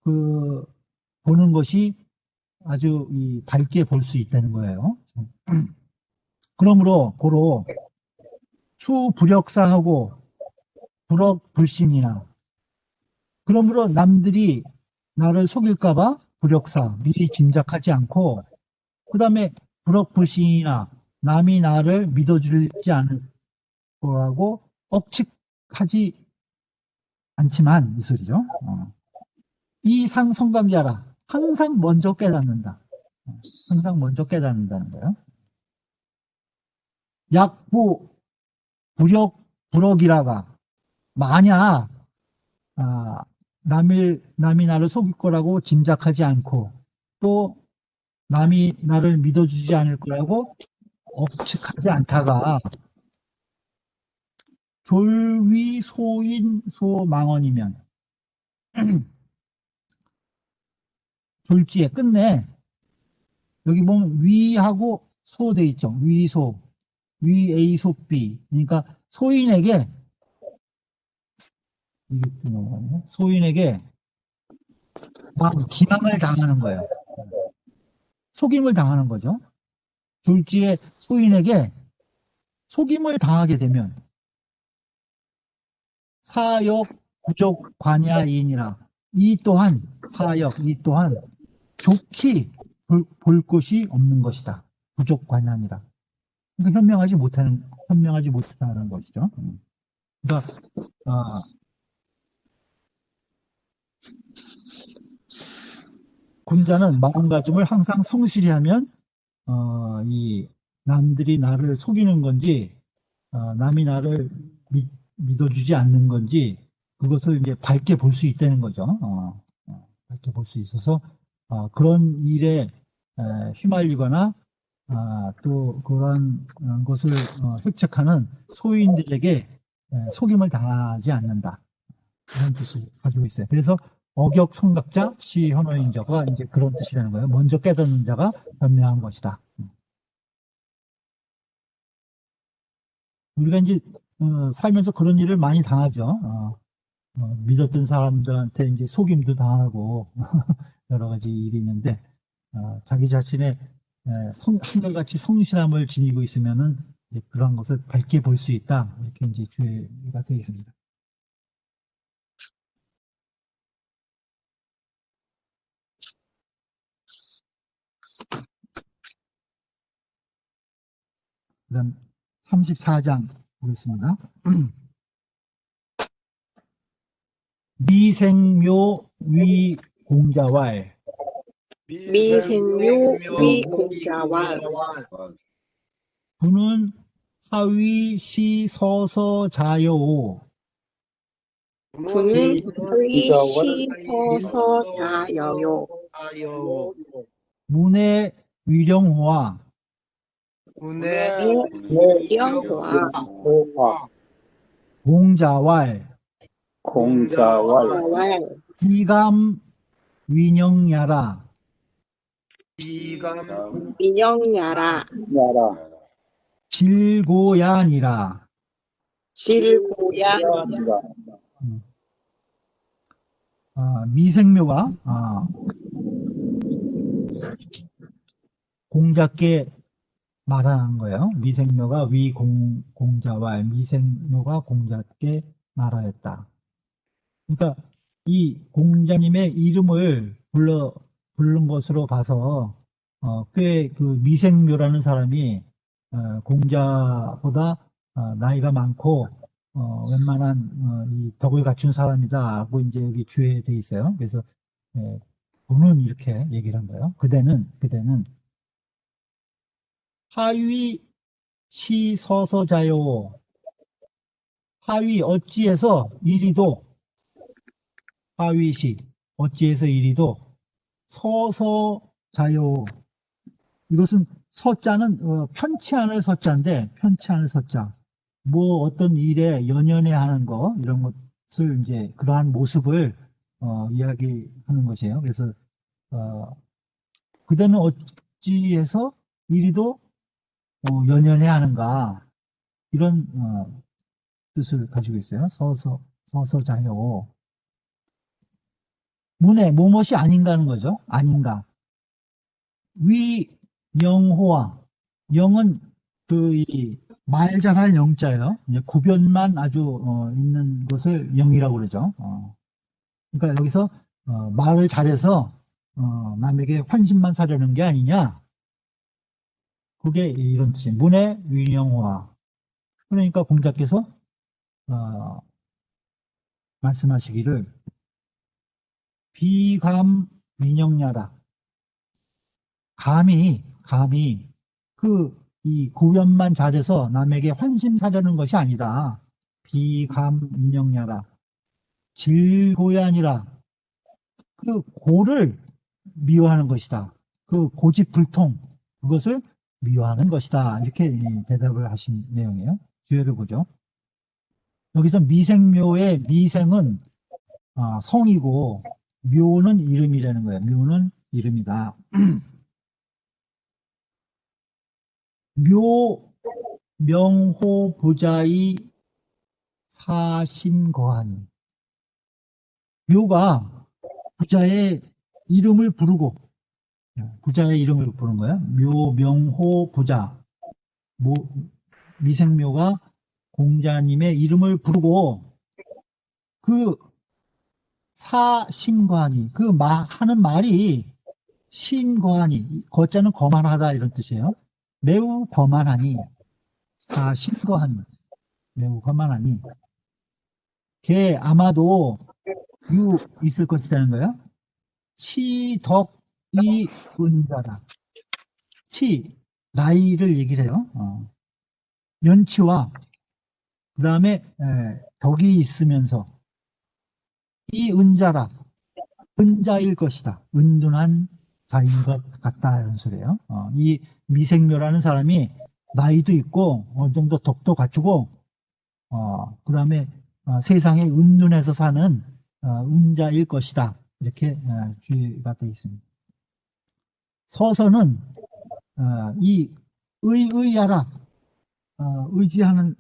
그 보는 것이 아주 밝게 볼 수 있다는 거예요. 그러므로 고로 추불역사하고 불억불신이나, 그러므로 남들이 나를 속일까봐 불역사, 미리 짐작하지 않고, 그 다음에 불억불신이나 남이 나를 믿어주지 않을 거라고 억측하지 않지만, 이 소리죠. 이상성각자라. 항상 먼저 깨닫는다. 항상 먼저 깨닫는다는 거예요. 약부 불억이라가 만약 남이 나를 속일 거라고 짐작하지 않고 또 남이 나를 믿어주지 않을 거라고 억측하지 않다가 졸위소인소망언이면 졸지에 끝내 여기 보면 위하고 소 돼 있죠. 위소, 위 A 소 B. 그러니까 소인에게 기망을 당하는 거예요. 속임을 당하는 거죠. 졸지에 소인에게 속임을 당하게 되면 사역 부족 관야인이라. 이 또한 사역, 이 또한 좋게 볼 것이 없는 것이다. 부족 관양이라. 그러니까 현명하지 못하는 것이죠. 그러니까 군자는 마음가짐을 항상 성실히 하면 이 남들이 나를 속이는 건지 남이 나를 믿어주지 않는 건지 그것을 이제 밝게 볼 수 있다는 거죠. 밝게 볼 수 있어서 그런 일에 휘말리거나 또 그런 것을 획책하는 소유인들에게 속임을 당하지 않는다. 그런 뜻을 가지고 있어요. 그래서 억역성각자 시현어인자가 이제 그런 뜻이라는 거예요. 먼저 깨닫는 자가 현명한 것이다. 우리가 이제 살면서 그런 일을 많이 당하죠. 믿었던 사람들한테 이제 속임도 당하고 여러 가지 일이 있는데 자기 자신의 한결같이 성실함을 지니고 있으면은 이제 그런 것을 밝게 볼 수 있다. 이렇게 이제 주의가 되어 있습니다. 그 다음 34장 보겠습니다. 미생묘 위공자왈 미생묘 위공자왈 부는 하위 시서서자여오 부는 위시서서자여요 아요. 문의 위령호와 문의 영화 호화 공자왈 공자왈 자왈 기감 위령야라 이감 민영야라 나라 질고야니라. 질고야 미생묘가 공자께 말하는 거예요. 미생묘가 위공자왈 미생묘가 공자께 말하였다. 그러니까 이 공자님의 이름을 부른 것으로 봐서 꽤 그 미생묘라는 사람이 공자보다 나이가 많고 웬만한 이 덕을 갖춘 사람이다 하고 이제 여기 주에 돼 있어요. 그래서 본은 이렇게 얘기를 한 거예요. 그대는 하위 시서서자요. 하위 어찌해서 이리도 하위시 어찌해서 이리도 서서자요. 이것은 서자는 편치 않을 서자인데 편치 않을 서자. 뭐 어떤 일에 연연해 하는 거 이런 것을 이제 그러한 모습을 이야기하는 것이에요. 그래서 그대는 어찌해서 이리도 연연해 하는가 이런 뜻을 가지고 있어요. 서서자요. 문에 무엇이 아닌가 하는 거죠. 아닌가. 위영호와 영은 그 말 잘할 영자예요. 이제 구변만 아주 있는 것을 영이라고 그러죠. 그러니까 여기서 말을 잘해서 남에게 환심만 사려는 게 아니냐. 그게 이런 뜻이에요. 문의 위영호와. 그러니까 공자께서 말씀하시기를 비감 민영야라. 감히 이 구변만 잘해서 남에게 환심 사려는 것이 아니다. 비감 민영야라. 질고이 아니라 그 고를 미워하는 것이다. 그 고집불통 그것을 미워하는 것이다. 이렇게 대답을 하신 내용이에요. 주의를 보죠. 여기서 미생묘의 미생은 성이고 묘는 이름이라는 거예요. 묘는 이름이다. 묘 명호 부자의 사심거하니 묘가 부자의 이름을 부르고 부자의 이름을 부르는 거예요. 묘 명호 부자 미생묘가 공자님의 이름을 부르고 그 사심거하니 그 하는 말이 심거하니 거자는 거만하다 이런 뜻이에요. 매우 거만하니 사심거하니 매우 거만하니 걔 아마도 있을 것이라는 거예요. 치덕이 은자다. 나이를 얘기를 해요. 연치와 그 다음에 덕이 있으면서 이 은자라 은자일 것이다. 은둔한 자인 것 같다 이런 소리예요. 이 미생묘라는 사람이 나이도 있고 어느 정도 덕도 갖추고 그 다음에 세상에 은둔해서 사는 은자일 것이다. 이렇게 주의가 되어 있습니다. 서서는 이 의하라 의지할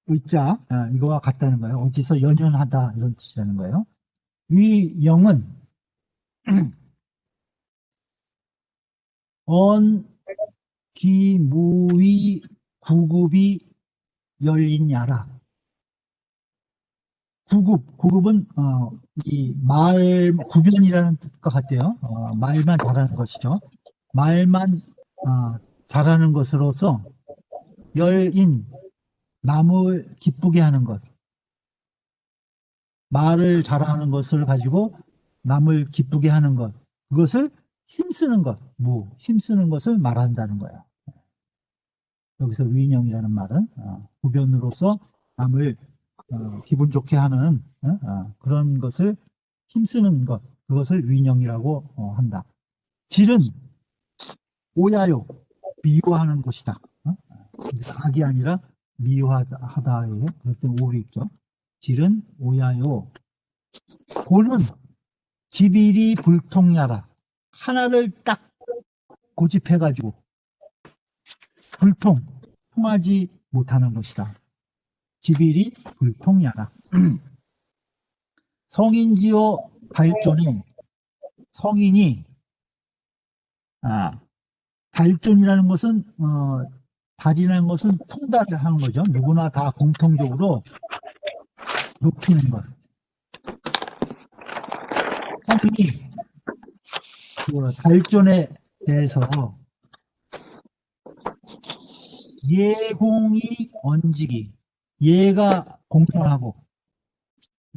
의자 이거와 같다는 거예요. 어디서 연연하다 이런 뜻이라는 거예요. 위영은 언기무위 구급이 열리냐라. 구급은 이 말 구변이라는 뜻과 같대요. 말만 잘하는 것이죠. 말만 잘하는 것으로서 열인 남을 기쁘게 하는 것. 말을 잘하는 것을 가지고 남을 기쁘게 하는 것. 그것을 힘쓰는 것, 힘쓰는 것을 말한다는 거예요. 여기서 위인형이라는 말은 구변으로서 남을 기분 좋게 하는 그런 것을 힘쓰는 것, 그것을 위인형이라고 한다. 질은 오야요, 미워하는 것이다. 악이 아니라 미워하다에 그랬던 오류 있죠. 질은 오야요. 고는 지빌이 불통야라. 하나를 딱 고집해가지고 통하지 못하는 것이다. 지빌이 불통야라. 성인지요 발존에 성인이 발존이라는 것은 발이라는 것은 통달을 하는 거죠. 누구나 다 공통적으로 높이는 것. 성인이 그 발존에 대해서 예공이 언지기, 예가 공손하고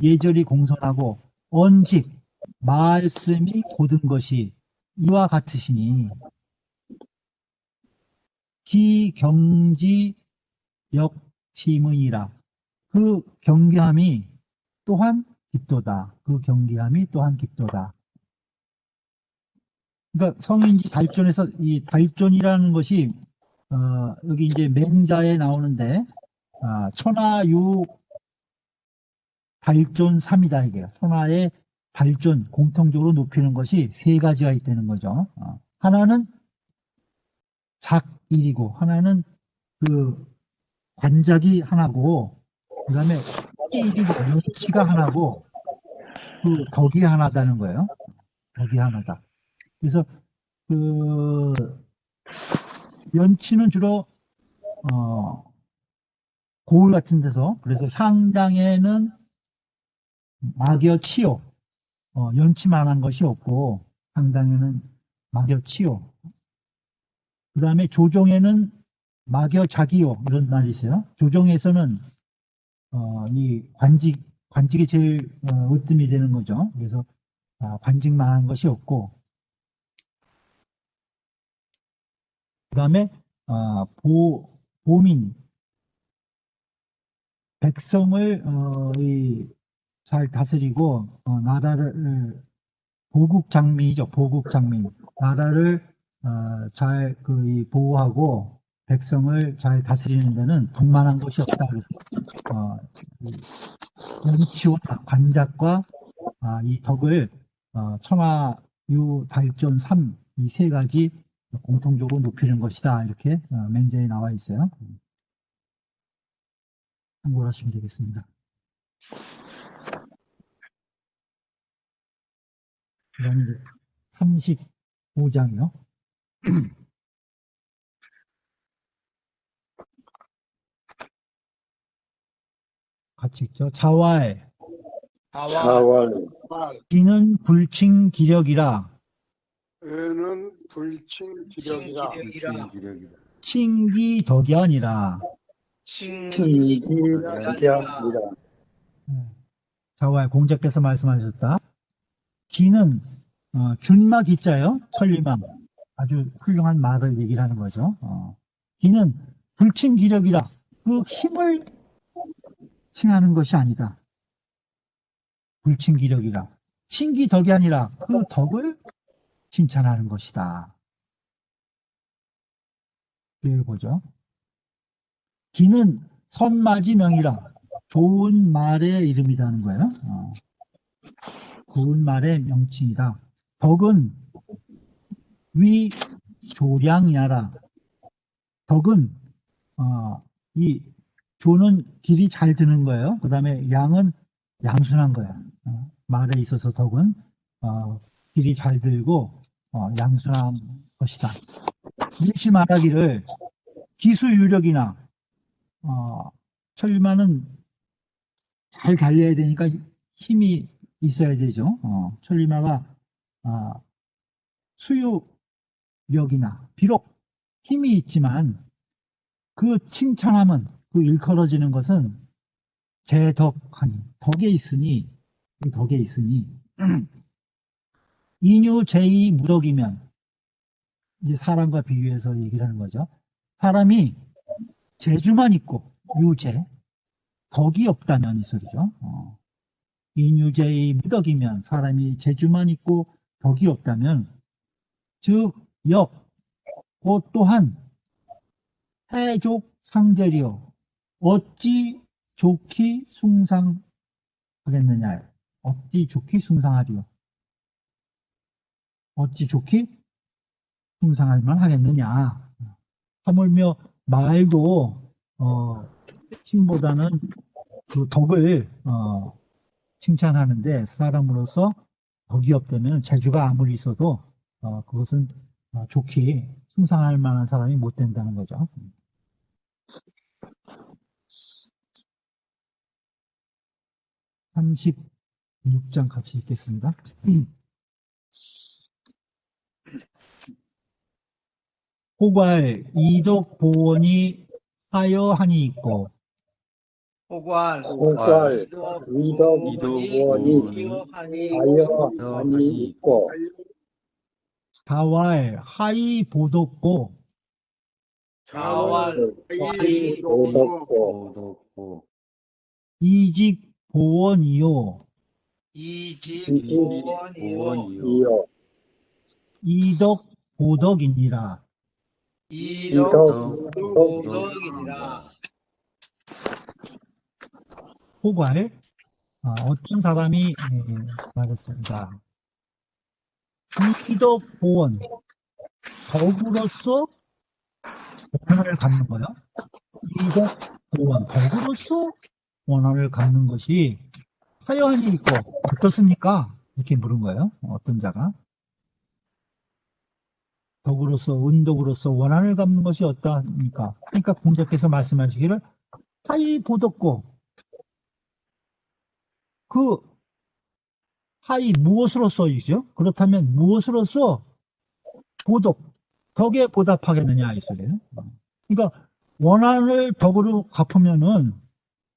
예절이 공손하고 언직 말씀이 고든 것이 이와 같으시니 기경지 역지문이라. 그 경계함이 또한 깊도다. 그 경계함이 또한 깊도다. 그러니까 성인지 달존에서 이 달존이라는 것이 여기 이제 맹자에 나오는데 천하유 달존 3이다 이게. 천하의 달존 공통적으로 높이는 것이 세 가지가 있다는 거죠. 하나는 작일이고 하나는 그 관작이 하나고 그 다음에 일이고 연치가 하나고 그 덕이 하나다는 거예요. 덕이 하나다. 그래서 그 연치는 주로 고을 같은 데서, 그래서 향장에는 막여치요, 연치만한 것이 없고 향장에는 막여치요. 그 다음에 조정에는 막여자기요, 이런 말이 있어요. 조정에서는 이 관직이 제일 으뜸이 되는 거죠. 그래서 관직만한 것이 없고, 그 다음에 보민 백성을 잘 다스리고 나라를 보국장민이죠. 보국장민. 나라를 잘 보호하고 백성을 잘 다스리는 데는 동만한 것이 없다. 그래서 연치와 관작과 이 덕을 천하유 달존 3 이 세 가지 공통적으로 높이는 것이다. 이렇게 맹자에 나와 있어요. 참고를 하시면 되겠습니다. 그 다음에 35장이요. 같이 읽죠. 자왈. 자왈. 기는 불칭기력이라. 의는 불칭기력이라. 칭기덕이 아니라. 칭기덕이라. 자왈 공자께서 말씀하셨다. 기는 균마 기자요. 천리망. 아주 훌륭한 말을 얘기를 하는 거죠. 기는 불칭기력이라. 그 힘을 칭하는 것이 아니다. 불칭기력이라. 칭기덕이 아니라 그 덕을 칭찬하는 것이다. 이걸 보죠. 기는 선마지명이라. 좋은 말의 이름이라는 거예요. 좋은 말의 명칭이다. 덕은 위조량이라. 덕은 이 조는 길이 잘 드는 거예요. 그 다음에 양은 양순한 거야. 말에 있어서 덕은 길이 잘 들고 양순한 것이다. 일시 말하기를 기수유력이나 천리마는 잘 달려야 되니까 힘이 있어야 되죠. 천리마가 수유력이나 비록 힘이 있지만 그 칭찬함은 그 일컬어지는 것은 제덕하니 덕에 있으니 그 덕에 있으니 인유 제이 무덕이면 이제 사람과 비유해서 얘기를 하는 거죠. 사람이 재주만 있고 유재 덕이 없다면 이 소리죠. 인유제이 무덕이면 사람이 재주만 있고 덕이 없다면 즉 역, 곧 또한 해족 상제리요 어찌 좋기 숭상하겠느냐. 어찌 좋기 숭상하리요. 어찌 좋기 숭상할 만 하겠느냐. 하물며 말도 힘보다는 그 덕을 칭찬하는데 사람으로서 덕이 없다면 재주가 아무리 있어도 그것은 좋기 숭상할 만한 사람이 못 된다는 거죠. (36장) 같이 읽겠습니다. 호괄 이덕 보원이 하여하니 있고 호괄 위덕 보원이 하여하니 있고 다왈 하이 보덕고 자왈 하이 도덕고 이직 보원이요 이직보원이요 이어 이덕 보덕이니라. 이덕 보덕이니라. 호괄 어떤 사람이 말했습니다. 이덕 보원 덕으로서 원한을 갖는 거요. 이덕 보원 덕으로서 원한을 갖는 것이 하여한이 있고 어떻습니까? 이렇게 물은 거예요. 어떤 자가 덕으로서 은덕으로서 원한을 갖는 것이 어떠합니까? 그러니까 공자께서 말씀하시기를 하이 보덕고 그 하이 무엇으로써이죠? 그렇다면 무엇으로써 보덕 덕에 보답하겠느냐 이 소리예요. 그러니까 원한을 덕으로 갚으면은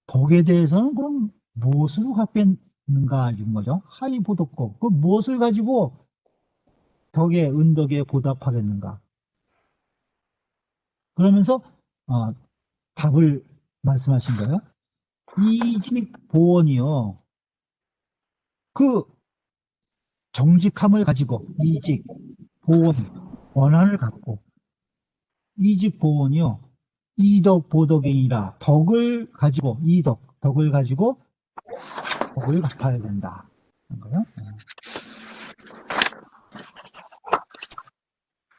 덕에 대해서는 그럼 무엇으로 갚겠는가 이런 거죠. 하이 보덕고 그 무엇을 가지고 덕에 은덕에 보답하겠는가. 그러면서 답을 말씀하신 거예요. 이직 보원이요. 그 정직함을 가지고 이직 보원 원한을 갖고 이직 보원이요. 이덕 보덕이니라 덕을 가지고 덕을 가지고 덕을 갚아야 된다. 그런 거예요.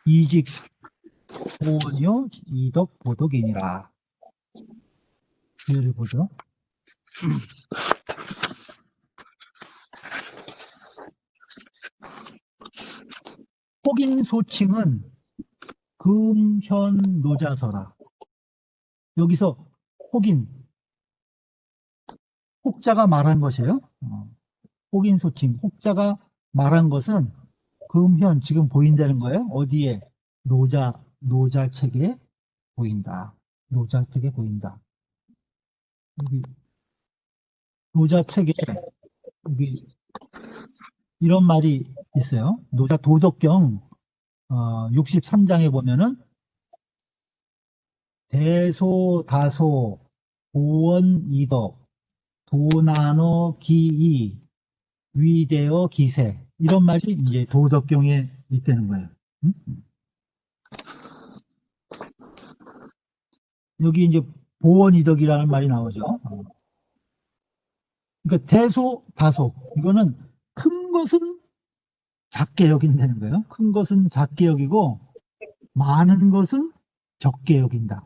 이직 보원이요. 이덕 보덕이니라. 예를 보죠. 혹인 소칭은 금현 노자서라. 여기서 혹인 혹자가 말한 것이에요. 혹인 소칭 혹자가 말한 것은 금현 지금 보인다는 거예요. 어디에? 노자책에 보인다. 노자책에 보인다. 여기 노자책에 여기 이런 말이 있어요. 노자 도덕경 63장에 보면은 대소, 다소, 보원, 이덕, 도나노, 기이, 위대어, 기세 이런 말이 이제 도덕경에 있다는 거예요. 여기 이제 보원, 이덕이라는 말이 나오죠. 그러니까 대소, 다소 이거는 큰 것은 작게 여긴다는 거예요. 큰 것은 작게 여기고 많은 것은 적게 여긴다.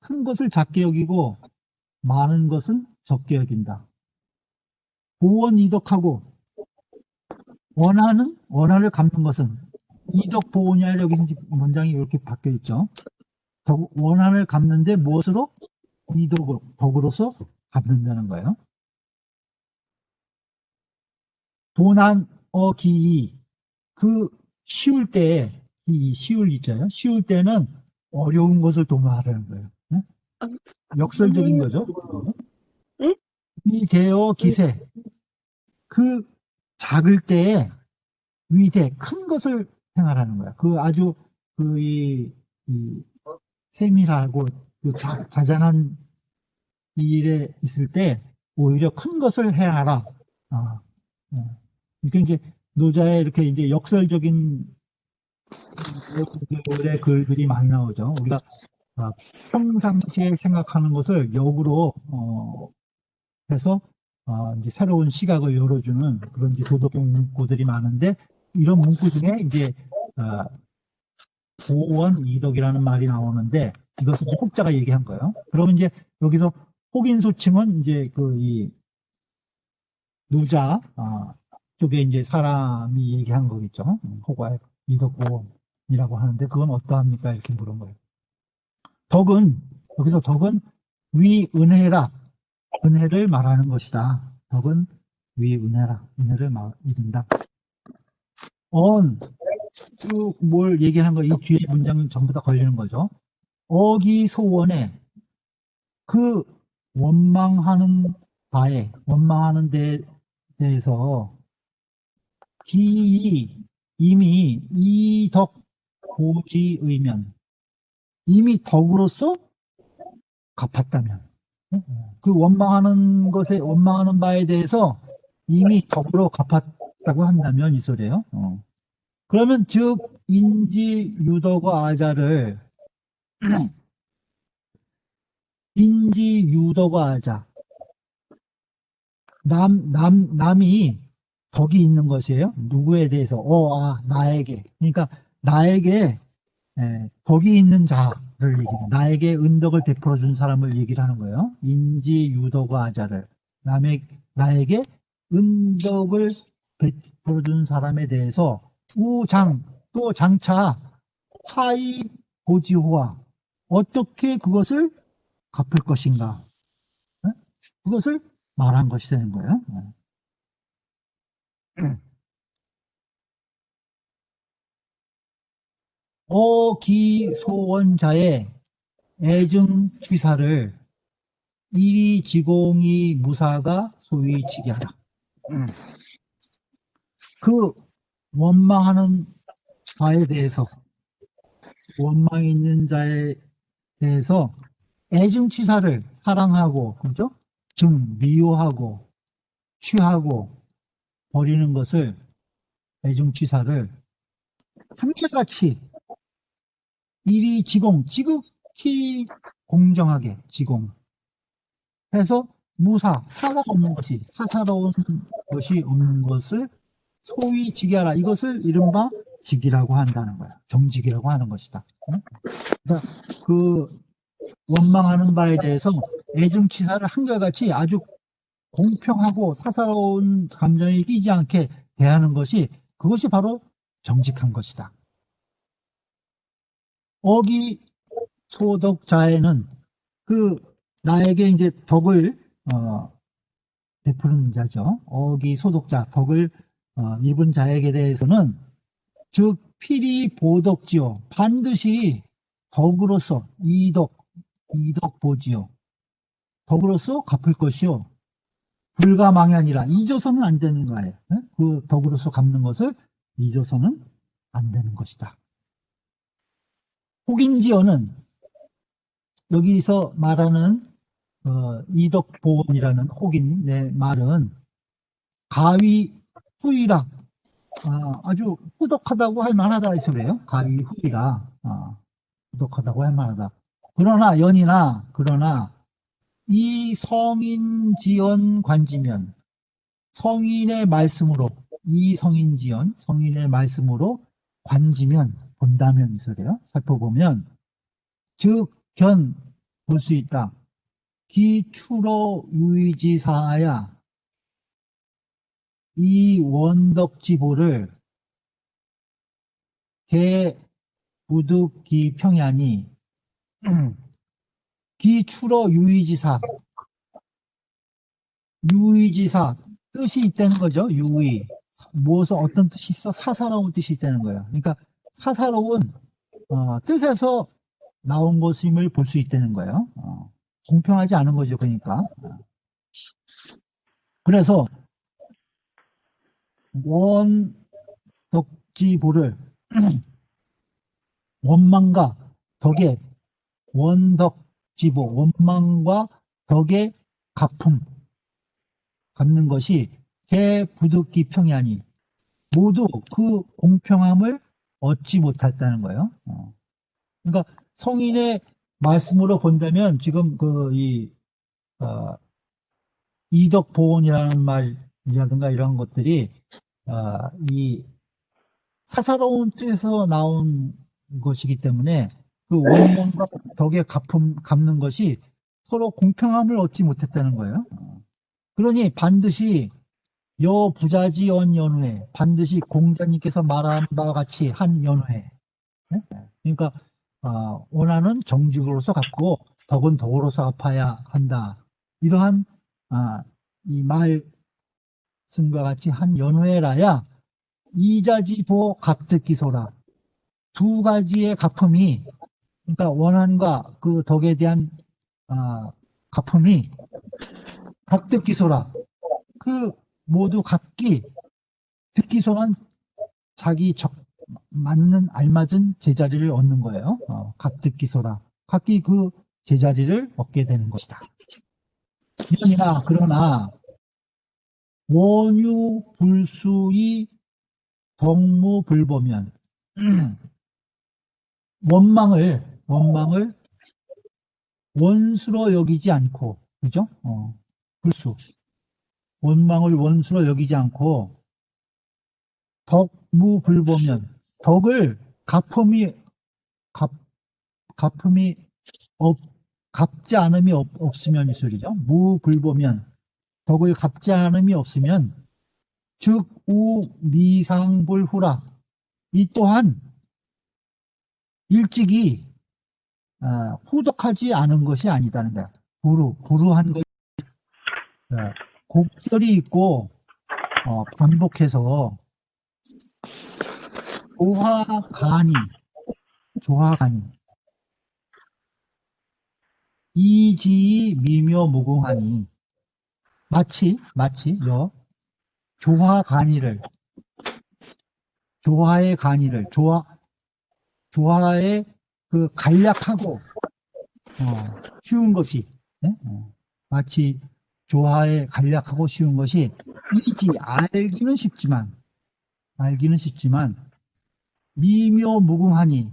큰 것을 작게 여기고 많은 것은 적게 여긴다. 보원, 이덕하고 원한을 갚는 것은 이덕 보원이 아니라 여기 문장이 이렇게 바뀌어 있죠. 원한을 갚는데 무엇으로? 덕으로서 갚는다는 거예요. 도난어기이, 그 쉬울 때, 이 쉬울 있잖아요. 쉬울 때는 어려운 것을 도모하라는 거예요. 응? 역설적인 거죠. 응? 위대어 기세, 그 작을 때에 위대, 큰 것을 행하라는 거야. 그 아주 이 세밀하고 그 자잘한 일에 있을 때 오히려 큰 것을 행하라. 아, 그러니까 이제 노자의 이렇게 이제 역설적인 글들이 많이 나오죠. 우리가 평상시에 생각하는 것을 역으로 해서 이제 새로운 시각을 열어주는 그런 이제 도덕적 문구들이 많은데, 이런 문구 중에 이제 보원 이덕이라는 말이 나오는데, 이것은 이제 혹자가 얘기한 거예요. 그러면 이제 여기서 혹인소칭은 이제 이 노자 쪽에 이제 사람이 얘기한 거겠죠. 호과 이덕보원이라고 하는데, 그건 어떠합니까? 이렇게 물은 거예요. 여기서 덕은 위은혜라, 은혜를 말하는 것이다. 덕은 위은혜라, 은혜를 이룬다. 쭉 뭘 얘기하는 거, 이 뒤에 문장은 전부 다 걸리는 거죠. 어기소원에, 그 원망하는 데 대해서 이미 이덕 보지의면, 이미 덕으로서 갚았다면, 그 원망하는 바에 대해서 이미 덕으로 갚았다고 한다면 이 소리예요. 그러면 즉 인지유덕과 아자를 인지유덕과 아자, 남이 덕이 있는 것이에요. 누구에 대해서? 나에게. 그러니까 나에게 덕이 있는 자를 얘기해요. 나에게 은덕을 베풀어 준 사람을 얘기를 하는 거예요. 인지유덕과 아자를. 나에게 은덕을 베풀어 준 사람에 대해서 또 장차 하이 보지호와, 어떻게 그것을 갚을 것인가, 그것을 말한 것이 되는 거예요. 어기소원자의 애증취사를 이리지공이 무사가 소위 지게하라. 그 원망하는 바에 대해서, 원망이 있는 자에 대해서 애증취사를 사랑하고, 그죠? 미워하고 취하고 버리는 것을, 애증취사를 한결같이 지극히 공정하게 해서 사사로운 것이 없는 것을 소위 지게하라. 이것을 이른바 직이라고 한다는 거야. 정직이라고 하는 것이다. 그러니까 그 원망하는 바에 대해서 애증치사를 한결같이 아주 공평하고 사사로운 감정이 끼지 않게 대하는 것이, 그것이 바로 정직한 것이다. 어기소덕자에는 나에게 이제 덕을 베푸는 자죠. 어기소덕자, 덕을 입은 자에게 대해서는 즉 필히 반드시 덕으로서 이덕보지요. 덕으로서 갚을 것이요. 불가망연이라, 잊어서는 안 되는 거예요. 그 덕으로서 갚는 것을 잊어서는 안 되는 것이다. 혹인지어는, 여기서 말하는 이덕보원이라는 혹인의 말은 가위 후이라, 아주 후덕하다고 할 만하다 이 소리예요. 가위 후이라, 후덕하다고 할 만하다. 그러나 이 성인지연 관지면, 성인의 말씀으로 관지면, 본다면 이 소리예요. 살펴보면, 즉 볼 수 있다. 기추로 유의지사야, 이 원덕지보를 개 부득기 평야니 기출어 유의지사. 유의지사 뜻이 있다는 거죠. 유의. 무엇을 어떤 뜻이 있어? 사사로운 뜻이 있다는 거예요. 그러니까 사사로운 뜻에서 나온 것임을 볼 수 있다는 거예요. 공평하지 않은 거죠. 그러니까. 그래서 원덕지보를 원망과 덕의 원덕지보, 원망과 덕의 가품 갚는 것이 개부득기 평이하니 모두 그 공평함을 얻지 못했다는 거예요. 그러니까 성인의 말씀으로 본다면 지금 이덕보원이라는 말이라든가 이런 것들이 이 사사로운 뜻에서 나온 것이기 때문에 그 원망과 덕의 갚는 것이 서로 공평함을 얻지 못했다는 거예요. 그러니 반드시 여부자지 언 연후에 반드시 공자님께서 말한 바와 같이 한 연후에 그러니까 원하는 정직으로서 갚고 덕은 덕으로서 갚아야 한다. 이러한 이 말씀과 같이 한 연후에라야 이자지보 갑득기소라. 두 가지의 가품이 그러니까 원한과 그 덕에 대한 가품이 갑득기소라. 그 모두 각기 듣기소는 자기 맞는 알맞은 제자리를 얻는 거예요. 갑득기소라. 각기 그 제자리를 얻게 되는 것이다. 그러나 원유 불수의 덕무불보면 원망을 원수로 여기지 않고 그죠? 불수 원망을 원수로 여기지 않고 덕무불보면 덕을 가품이 갚지 않음이 없으면 이 소리죠. 무불보면 덕을 갚지 않음이 없으면 즉 우미상불후라. 이 또한 일찍이 후덕하지 않은 것이 아니다는 거야. 불후한 것. 곡절이 있고 반복해서 조화간이 이지이 미묘무궁하니 마치 조화의 간이를 조화의 그 간략하고 쉬운 것이 마치 조화의 간략하고 쉬운 것이 알기는 쉽지만 미묘무궁하니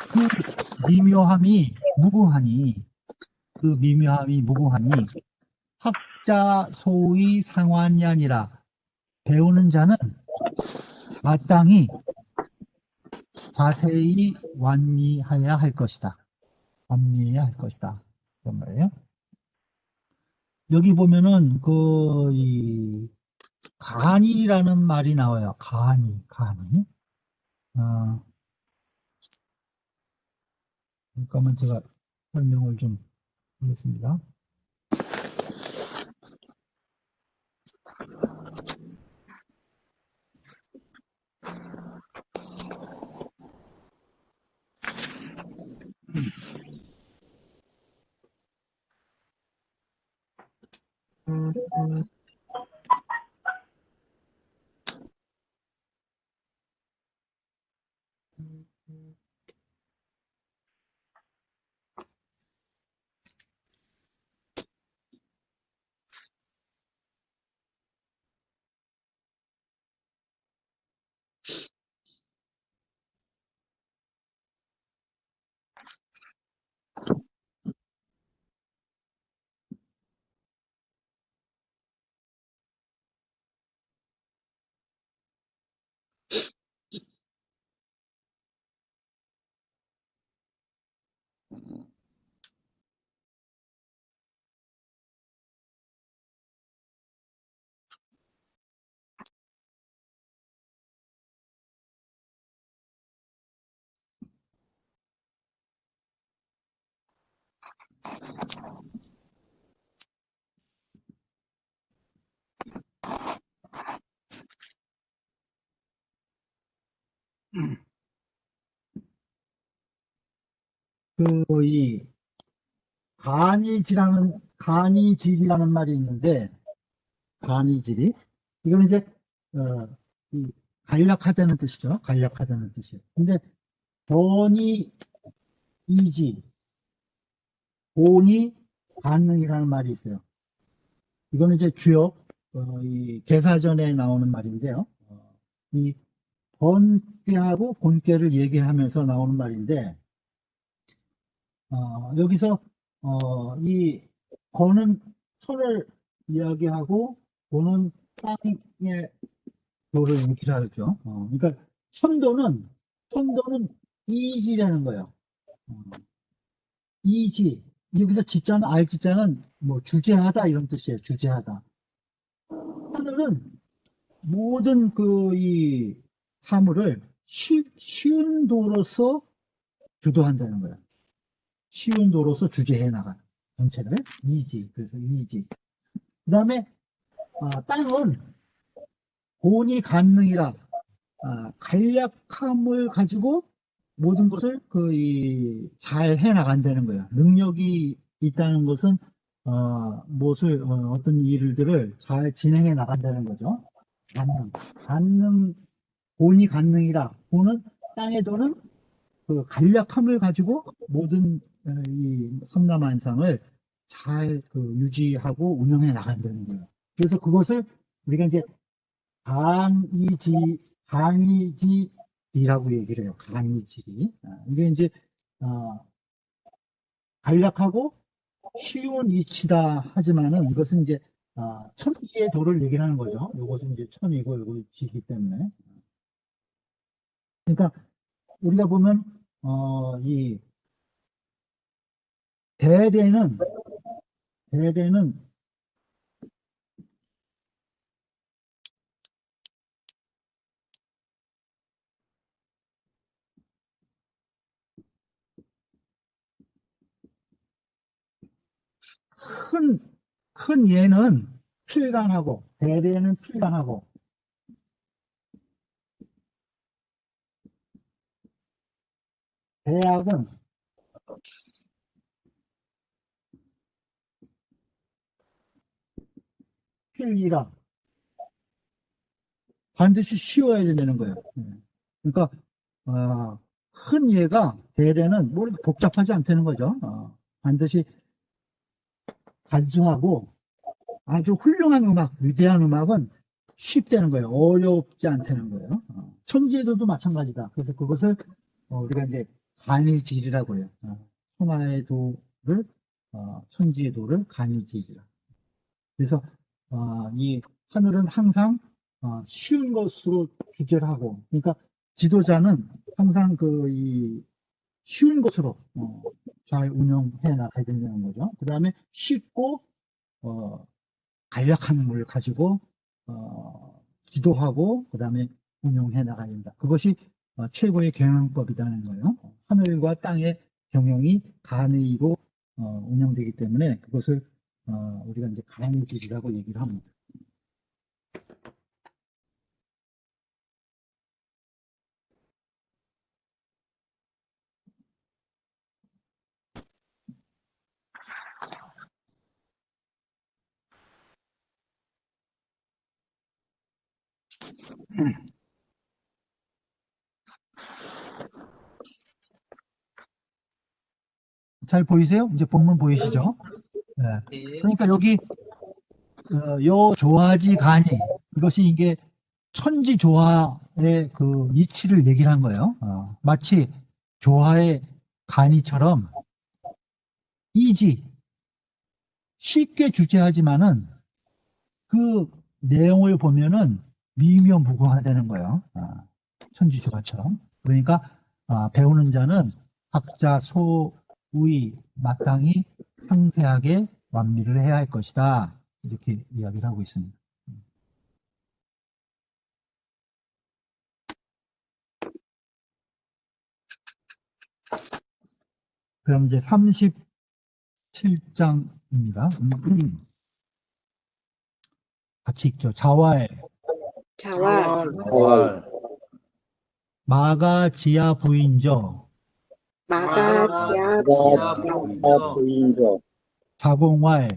그 미묘함이 무궁하니 학자 소위 상환이 아니라 배우는 자는 마땅히 자세히 완미해야 할 것이다. 그런 말이에요. 여기 보면은 간이라는 말이 나와요. 간이. 잠깐만 제가 설명을 좀 하겠습니다. 이 간이질이라는 말이 있는데, 간이질이 이거는 이제 이 간략하다는 뜻이죠. 간략하다는 뜻이에요. 근데 번이 이지, 본이 간능이라는 말이 있어요. 이거는 이제 주역 이 개사전에 나오는 말인데요. 이 번께하고 본께를 얘기하면서 나오는 말인데, 여기서 이 번은 천을 이야기하고 본은 땅의 도를 일으키라 하죠. 그러니까 천도는 이지라는 거예요. 이지, 여기서 지자는 알지자는 뭐 주재하다 이런 뜻이에요. 주재하다. 하늘은 모든 이 사물을 쉬운 도로서 주도한다는 거예요. 쉬운 도로서 주재해 나가는 전체를 이지. 그래서 이지. 그 다음에 땅은 본이 간능이라 간략함을 가지고 모든 것을 잘 해나간다는 거예요. 능력이 있다는 것은 어떤 일들을 잘 진행해 나간다는 거죠. 간능, 본이 간능이라, 본은 땅의 도는 그 간략함을 가지고 모든 이 삼라만상을 잘 유지하고 운영해 나간다는 거예요. 그래서 그것을 우리가 이제 간이지이라고 얘기를 해요. 간이지. 이게 이제 간략하고 쉬운 이치다 하지만은 이것은 이제 천지의 도를 얘기를 하는 거죠. 이것은 이제 천이고 이거 지기 때문에. 그러니까 우리가 보면 이 대대는 큰 예는 필강하고 대대는 필강하고 대학은 필이라 반드시 쉬워야 되는 거예요. 그러니까 큰 예가 대대는 뭐 이렇게 복잡하지 않다는 거죠. 반드시 단순하고 아주 훌륭한 음악, 위대한 음악은 쉽다는 거예요. 어렵지 않다는 거예요. 천지에도 마찬가지다. 그래서 그것을 우리가 이제 간이질이라고 해요. 천하의 도를 천지의 도를 간이질이라. 그래서 이 하늘은 항상 쉬운 것으로 주제를 하고, 그러니까 지도자는 항상 이 쉬운 것으로 잘 운영해 나가야 된다는 거죠. 그 다음에 쉽고 간략함을 가지고 지도하고 그 다음에 운용해 나가야 된다. 그것이 최고의 경영법이라는 거예요. 하늘과 땅의 경영이 간이고 운영되기 때문에 그것을 우리가 이제 간이질이라고 얘기를 합니다. 잘 보이세요? 이제 본문 보이시죠? 네. 네. 그러니까 여기 요 조화지 간이 이것이 이게 천지 조화의 그 이치를 얘기를 한 거예요. 마치 조화의 간이처럼 이지 쉽게 주제하지만은 그 내용을 보면은 미묘무궁하다는 거예요. 천지 조화처럼. 그러니까 배우는 자는 학자 소의 마땅히 상세하게 완미를 해야 할 것이다. 이렇게 이야기를 하고 있습니다. 그럼 이제 7장입니다. 같이 읽죠. 자왈, 자왈, 월, 마가 지아 부인저, 마가지아 가, 부인저, 부인저, 자공왈,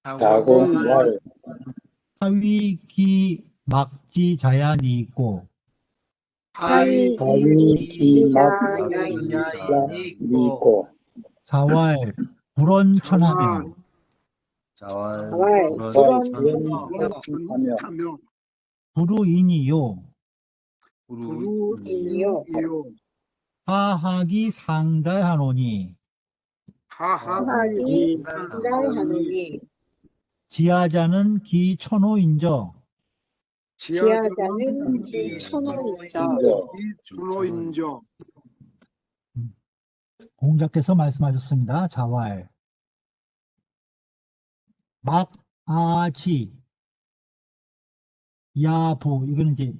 자공월, 하위기 막지 자얀이 있고, 하위 하위 기자야이 미고, 자왈, 불원천하며, 자왈 자왈, 불원천하며, 하며 불우인이요, 부루인이요, 이요 하하기 상달하노니, 하하기 하하기 상달하노니 지하자는 기천호인저, 지하자는 기천호이죠. 인저, 이준호인저 공자께서 말씀하셨습니다. 자왈. 막아지, 야부, 이거는 이제,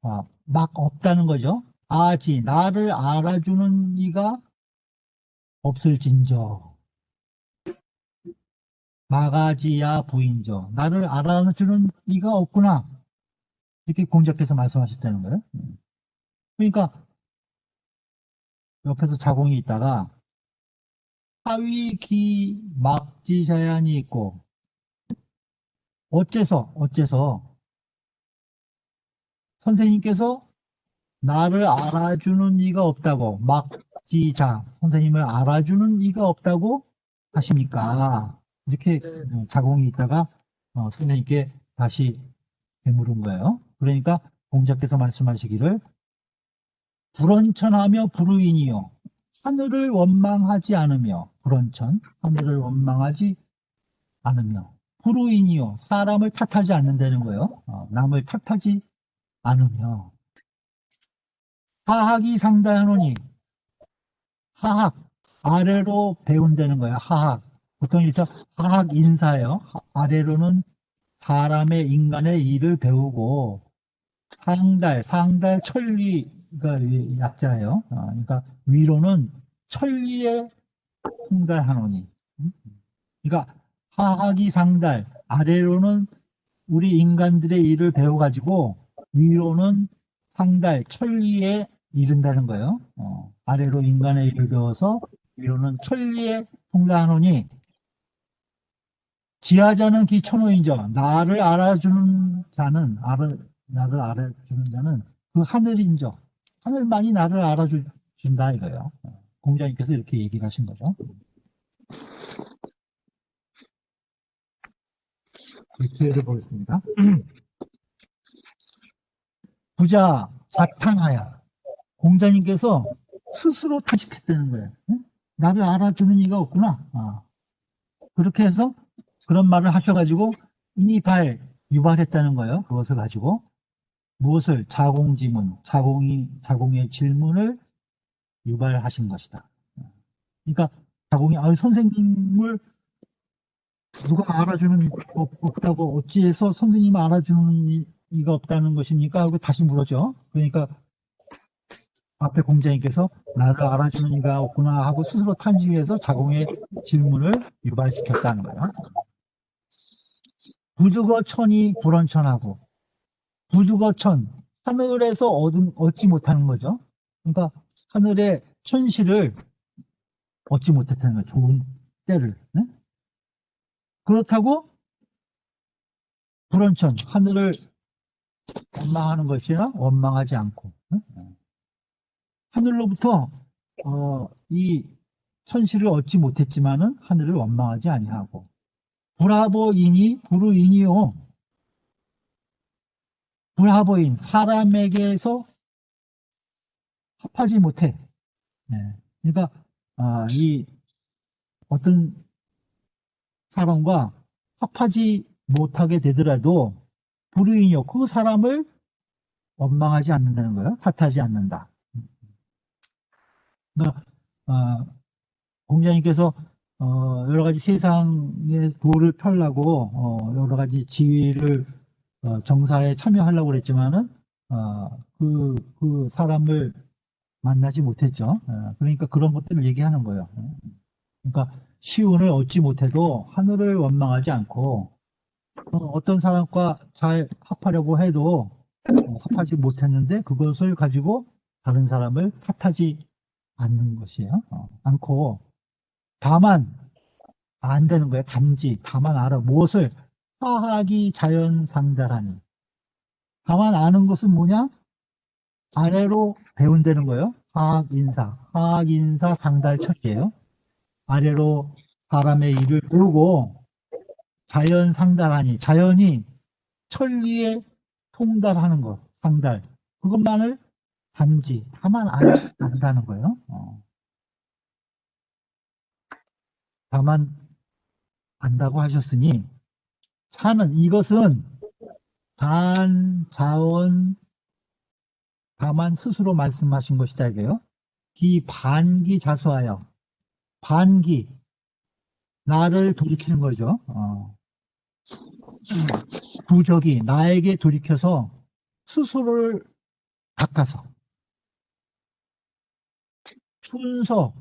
막 없다는 거죠. 아지, 나를 알아주는 이가 없을진저. 마가지야 부인저. 나를 알아주는 이가 없구나. 이렇게 공자께서 말씀하셨다는 거예요. 그러니까, 옆에서 자공이 있다가, 하위 기 막지자얀이 있고, 어째서 선생님께서 나를 알아주는 이가 없다고, 막지자, 선생님을 알아주는 이가 없다고 하십니까? 이렇게 자공이 있다가 선생님께 다시 되물은 거예요. 그러니까 공자께서 말씀하시기를 불원천하며 불우인이요, 하늘을 원망하지 않으며, 불원천, 하늘을 원망하지 않으며, 불우인이요, 사람을 탓하지 않는다는 거예요. 남을 탓하지 않으며, 하학이 상다하노니, 하학, 아래로 배운다는 거예요. 하학. 보통 여기서 하학 인사예요. 아래로는 사람의, 인간의 일을 배우고, 상달 천리가 약자예요. 그러니까 위로는 천리에 상달하노니. 그러니까 하학이 상달, 아래로는 우리 인간들의 일을 배워가지고 위로는 상달, 천리에 이른다는 거예요. 아래로 인간의 일을 배워서 위로는 천리에 통달하노니, 지하자는 기천호인저, 나를 알아주는 자는, 나를 알아주는 자는 그 하늘인저, 하늘만이 나를 알아준다 이거예요. 공자님께서 이렇게 얘기를 하신 거죠. 기회를 보겠습니다. 부자 자탄하야. 공자님께서 스스로 타식했다는 거예요. 나를 알아주는 이가 없구나. 그렇게 해서 그런 말을 하셔가지고 유발했다는 거예요. 그것을 가지고 무엇을? 자공지문, 자공의 질문을 유발하신 것이다. 그러니까 자공이 선생님을 누가 알아주는 없다고, 어찌해서 선생님을 알아주는 이가 없다는 것입니까? 하고 다시 물었죠. 그러니까 앞에 공자님께서 나를 알아주는 이가 없구나 하고 스스로 탄식해서 자공의 질문을 유발시켰다는 거예요. 부두거천이 불원천하고, 부두거천, 하늘에서 얻지 못하는 거죠. 그러니까 하늘의 천시를 얻지 못했다는 거예요. 좋은 때를. 네? 그렇다고 불원천, 하늘을 원망하는 것이나 원망하지 않고, 하늘로부터 이 천시를 얻지 못했지만은 하늘을 원망하지 아니하고, 불하보인이 불우인이요, 불하보인, 사람에게서 합하지 못해. 네. 그러니까 이 어떤 사람과 합하지 못하게 되더라도 불우인이요, 그 사람을 원망하지 않는다는 거예요. 탓하지 않는다. 그러니까 공자님께서 여러 가지 세상의 도를 펴려고 여러 가지 지위를 정사에 참여하려고 그랬지만은 그 사람을 만나지 못했죠. 그러니까 그런 것들을 얘기하는 거예요. 그러니까 시운을 얻지 못해도 하늘을 원망하지 않고 어떤 사람과 잘 합하려고 해도 합하지 못했는데 그것을 가지고 다른 사람을 탓하지 않는 것이에요. 않고 다만 안 되는 거예요. 단지 다만 알아. 무엇을 화학이 자연 상달하니. 다만 아는 것은 뭐냐? 아래로 배운다는 거예요. 화학인사 상달처리예요. 아래로 사람의 일을 배우고 자연 상달하니. 자연이 천리에 통달하는 것, 상달. 그것만을 단지 다만 안다는 거예요. 다만 안다고 하셨으니 사는 이것은 반자원 다만 스스로 말씀하신 것이다 이게요. 기 반기 자수하여 반기 나를 돌이키는 거죠. 부적이 나에게 돌이켜서 스스로를 닦아서 순서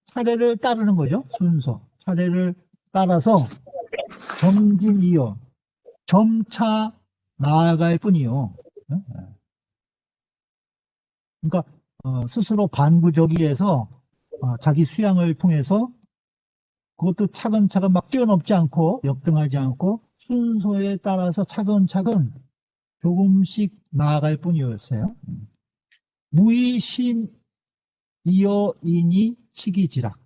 차례를 따르는 거죠. 순서 차례를 따라서 점진이어 점차 나아갈 뿐이요. 그러니까 스스로 반부적이에서 자기 수양을 통해서 그것도 차근차근 막 뛰어넘지 않고 역등하지 않고 순서에 따라서 차근차근 조금씩 나아갈 뿐이었어요. 무의심 이어이니 치기지락.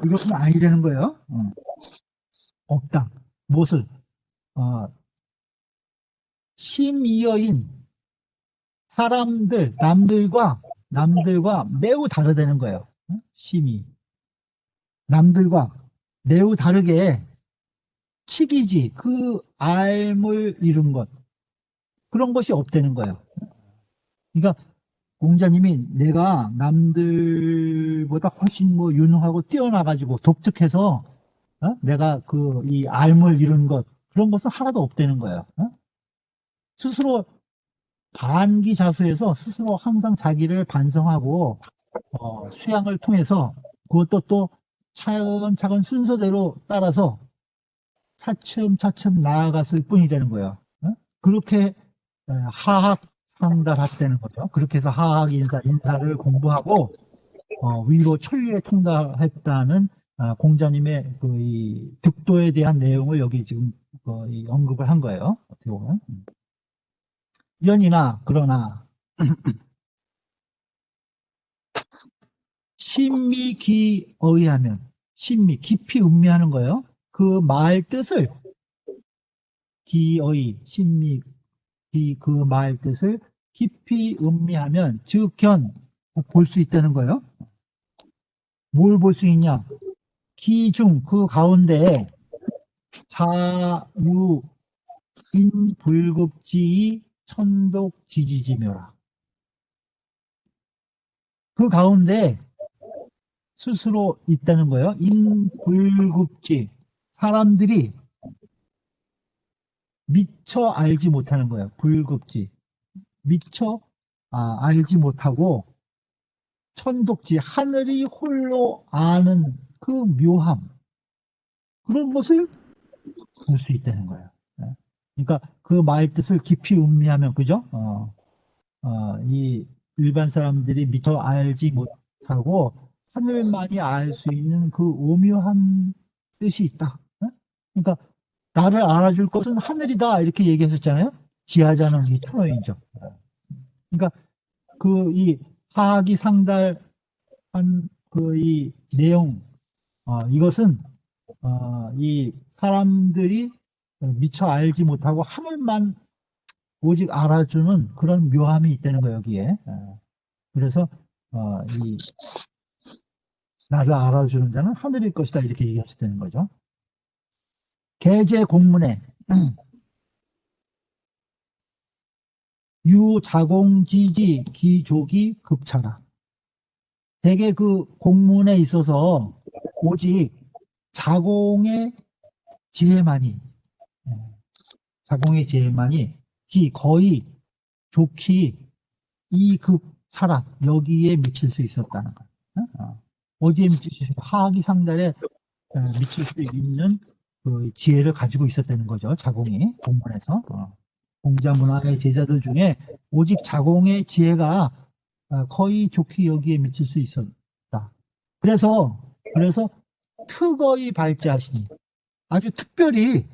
이것은 아니라는 거예요. 없다. 무엇을? 심이어인 사람들, 남들과 매우 다르다는 거예요. 심이. 남들과 매우 다르게 치기지, 그 알을 이룬 것. 그런 것이 없다는 거예요. 그러니까 공자님이 내가 남들보다 훨씬 뭐 유능하고 뛰어나가지고 독특해서 내가 이 알을 이룬 것, 그런 것은 하나도 없다는 거예요. 스스로 반기자수해서 스스로 항상 자기를 반성하고 수양을 통해서 그것도 또 차근차근 순서대로 따라서 차츰차츰 나아갔을 뿐이라는 거예요. 그렇게 하학 상달했다는 거죠. 그렇게 해서 하학 인사를 공부하고 위로 천리에 통달했다는 공자님의 이 득도에 대한 내용을 여기 지금 언급을 한 거예요. 어떻게 보면. 연이나 그러나 심미기어의하면 심미 깊이 음미하는 거예요. 그 말 뜻을 기어의 심미 그 말 뜻을 깊이 음미하면 즉견 볼 수 있다는 거예요. 뭘 볼 수 있냐? 기중 그 가운데에 자유 인불급지의 천독지지지묘라. 그 가운데 스스로 있다는 거예요. 인불급지 사람들이 미처 알지 못하는 거예요. 불급지 미처 알지 못하고 천독지 하늘이 홀로 아는 그 묘함 그런 것을 볼 수 있다는 거예요. 그러니까 그 말 뜻을 깊이 음미하면 그죠? 이 일반 사람들이 미처 알지 못하고 하늘만이 알 수 있는 그 오묘한 뜻이 있다. 그러니까 나를 알아줄 것은 하늘이다 이렇게 얘기했었잖아요. 지하자는 이 추노인죠. 그러니까 이 하학이 상달한 이 내용 이것은 이 사람들이 미처 알지 못하고 하늘만 오직 알아주는 그런 묘함이 있다는 거예요 여기에. 그래서 이 나를 알아주는 자는 하늘일 것이다 이렇게 얘기하셨다는 거죠. 계제 공문에 유자공지지 기족이 급차라. 대개 그 공문에 있어서 오직 자공의 지혜만이 거의 좋기 이급 차라 여기에 미칠 수 있었다는 거예요. 어디에 미칠 수 있을까? 하악이 상달에 미칠 수 있는 그 지혜를 가지고 있었다는 거죠. 자공이 공문에서. 공자문화의 제자들 중에 오직 자공의 지혜가 거의 좋게 여기에 미칠 수 있었다. 그래서 특어이 발제하시니 아주 특별히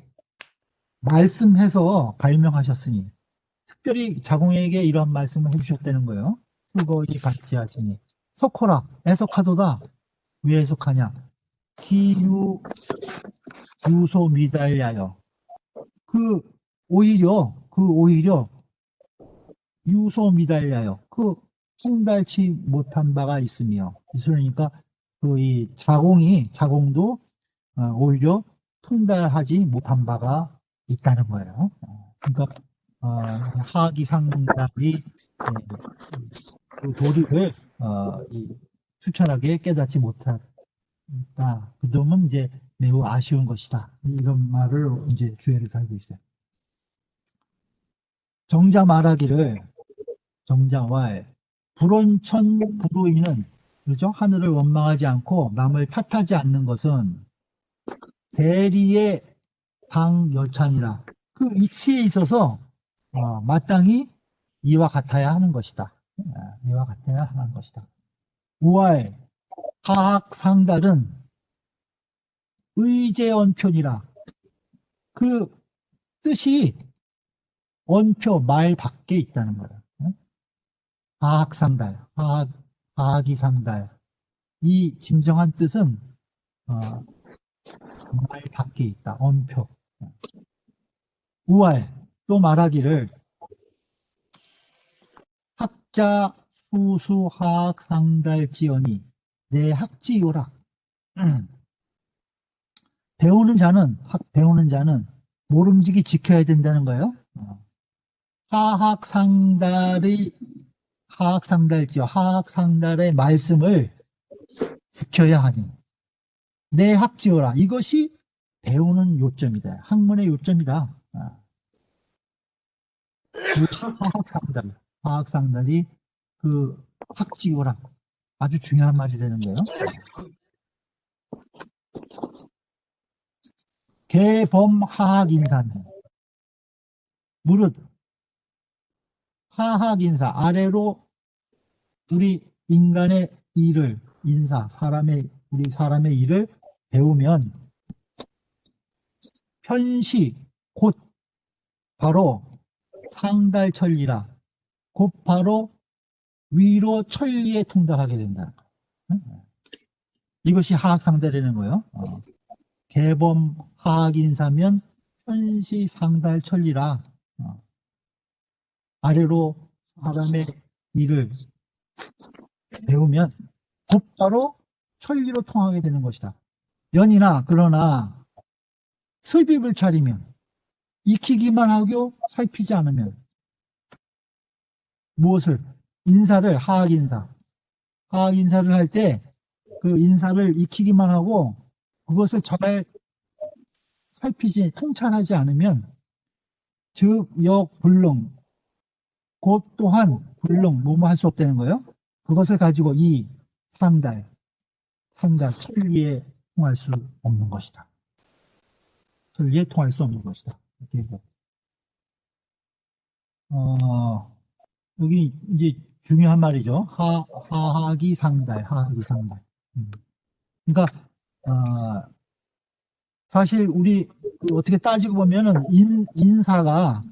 말씀해서 발명하셨으니 특별히 자공에게 이런 말씀을 해주셨다는 거예요. 특어이 발제하시니 석호라 해석하도다. 왜 해석하냐? 기유 유소 미달야여. 오히려 유소 미달야여. 통달치 못한 바가 있으며. 그러니까 이 자공도 오히려 통달하지 못한 바가 있다는 거예요. 그러니까 하악이 상달이 그 도리를 투철하게 깨닫지 못했다. 그 점은 이제 매우 아쉬운 것이다. 이런 말을 이제 주의를 달고 있어요. 정자 말하기를 정자왈 불온천 불우이는 그렇죠? 하늘을 원망하지 않고 남을 탓하지 않는 것은 재리의 방여찬이라. 그 이치에 있어서 마땅히 이와 같아야 하는 것이다. 이와 같아야 하는 것이다. 우알 하악 상달은 의제언표니라. 그 뜻이 언표 말 밖에 있다는 거예요. 하악 상달, 하악이 상달. 이 진정한 뜻은 말 밖에 있다. 언표. 우알 또 말하기를 학자 수수 하악 상달지언이 내 학지요라. 배우는 자는 모름지기 지켜야 된다는 거예요. 하악 상달의 말씀을 지켜야 하니 내 학지요라. 이것이 배우는 요점이다. 학문의 요점이다. 하악 상달이 그 학지요라. 아주 중요한 말이 되는 거예요. 개범 하악인사는 무릇 하악인사 아래로 우리 인간의 일을 우리 사람의 일을 배우면 편시 곧 바로 상달천리라. 곧 바로 위로 천리에 통달하게 된다. 이것이 하악상달이라는 거예요. 개범 하악인사면 편시 상달천리라. 아래로 사람의 일을 배우면 곧바로 천리로 통하게 되는 것이다. 그러나 습입을 차리면 익히기만 하고 살피지 않으면 무엇을? 하악인사를 할 때 그 인사를 익히기만 하고 그것을 잘 통찰하지 않으면 즉, 불능 곧 또한 불능 뭐뭐 할 수 없다는 거예요. 그것을 가지고 이 상달 천리에 통할 수 없는 것이다. 천리에 통할 수 없는 것이다. 이렇게 여기 이제 중요한 말이죠. 하악이 상달. 그러니까 사실 우리 어떻게 따지고 보면은 인사가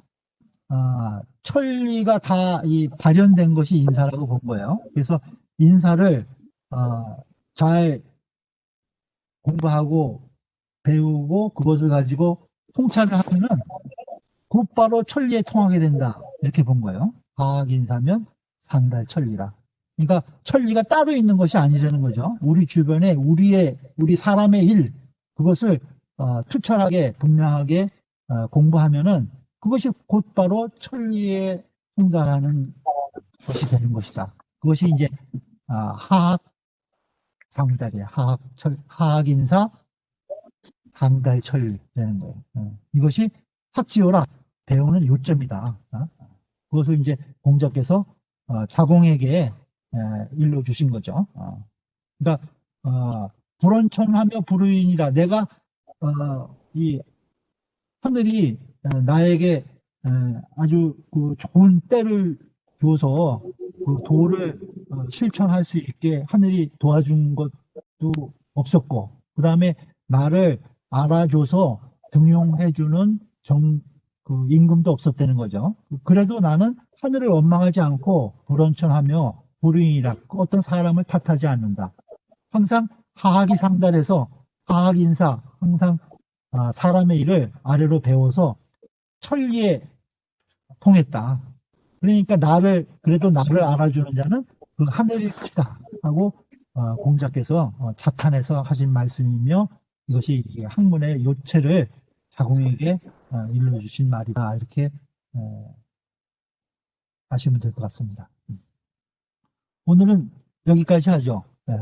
천리가 다 발현된 것이 인사라고 본 거예요. 그래서 인사를 잘 공부하고 배우고 그것을 가지고 통찰을 하면은 곧바로 천리에 통하게 된다. 이렇게 본 거예요. 하악인사면 상달 천리라. 그러니까 천리가 따로 있는 것이 아니라는 거죠. 우리 주변에 우리 사람의 일 그것을 투철하게 분명하게 공부하면은 그것이 곧바로 천리에 통달하는 것이 되는 것이다. 그것이 이제 하악 상달이에요. 하악인사 상달 천리 되는 거예요. 이것이 학지요라 배우는 요점이다. 그것을 이제 공자께서 자공에게 일러주신 거죠. 그러니까 불언천하며 불의인이라. 내가 이 하늘이 나에게 아주 그 좋은 때를 주어서 그 도를 실천할 수 있게 하늘이 도와준 것도 없었고, 그 다음에 나를 알아줘서 등용해주는 그 임금도 없었다는 거죠. 그래도 나는 하늘을 원망하지 않고 불언천하며 불의인이라. 어떤 사람을 탓하지 않는다. 항상 하악이 상달해서 하악 인사, 항상 사람의 일을 아래로 배워서 천리에 통했다. 그러니까 그래도 나를 알아주는 자는 그 하늘이 크다 하고 공자께서 자탄해서 하신 말씀이며, 이것이 학문의 요체를 자공에게 일러주신 말이다. 이렇게 아시면 될 것 같습니다. 오늘은 여기까지 하죠. 네.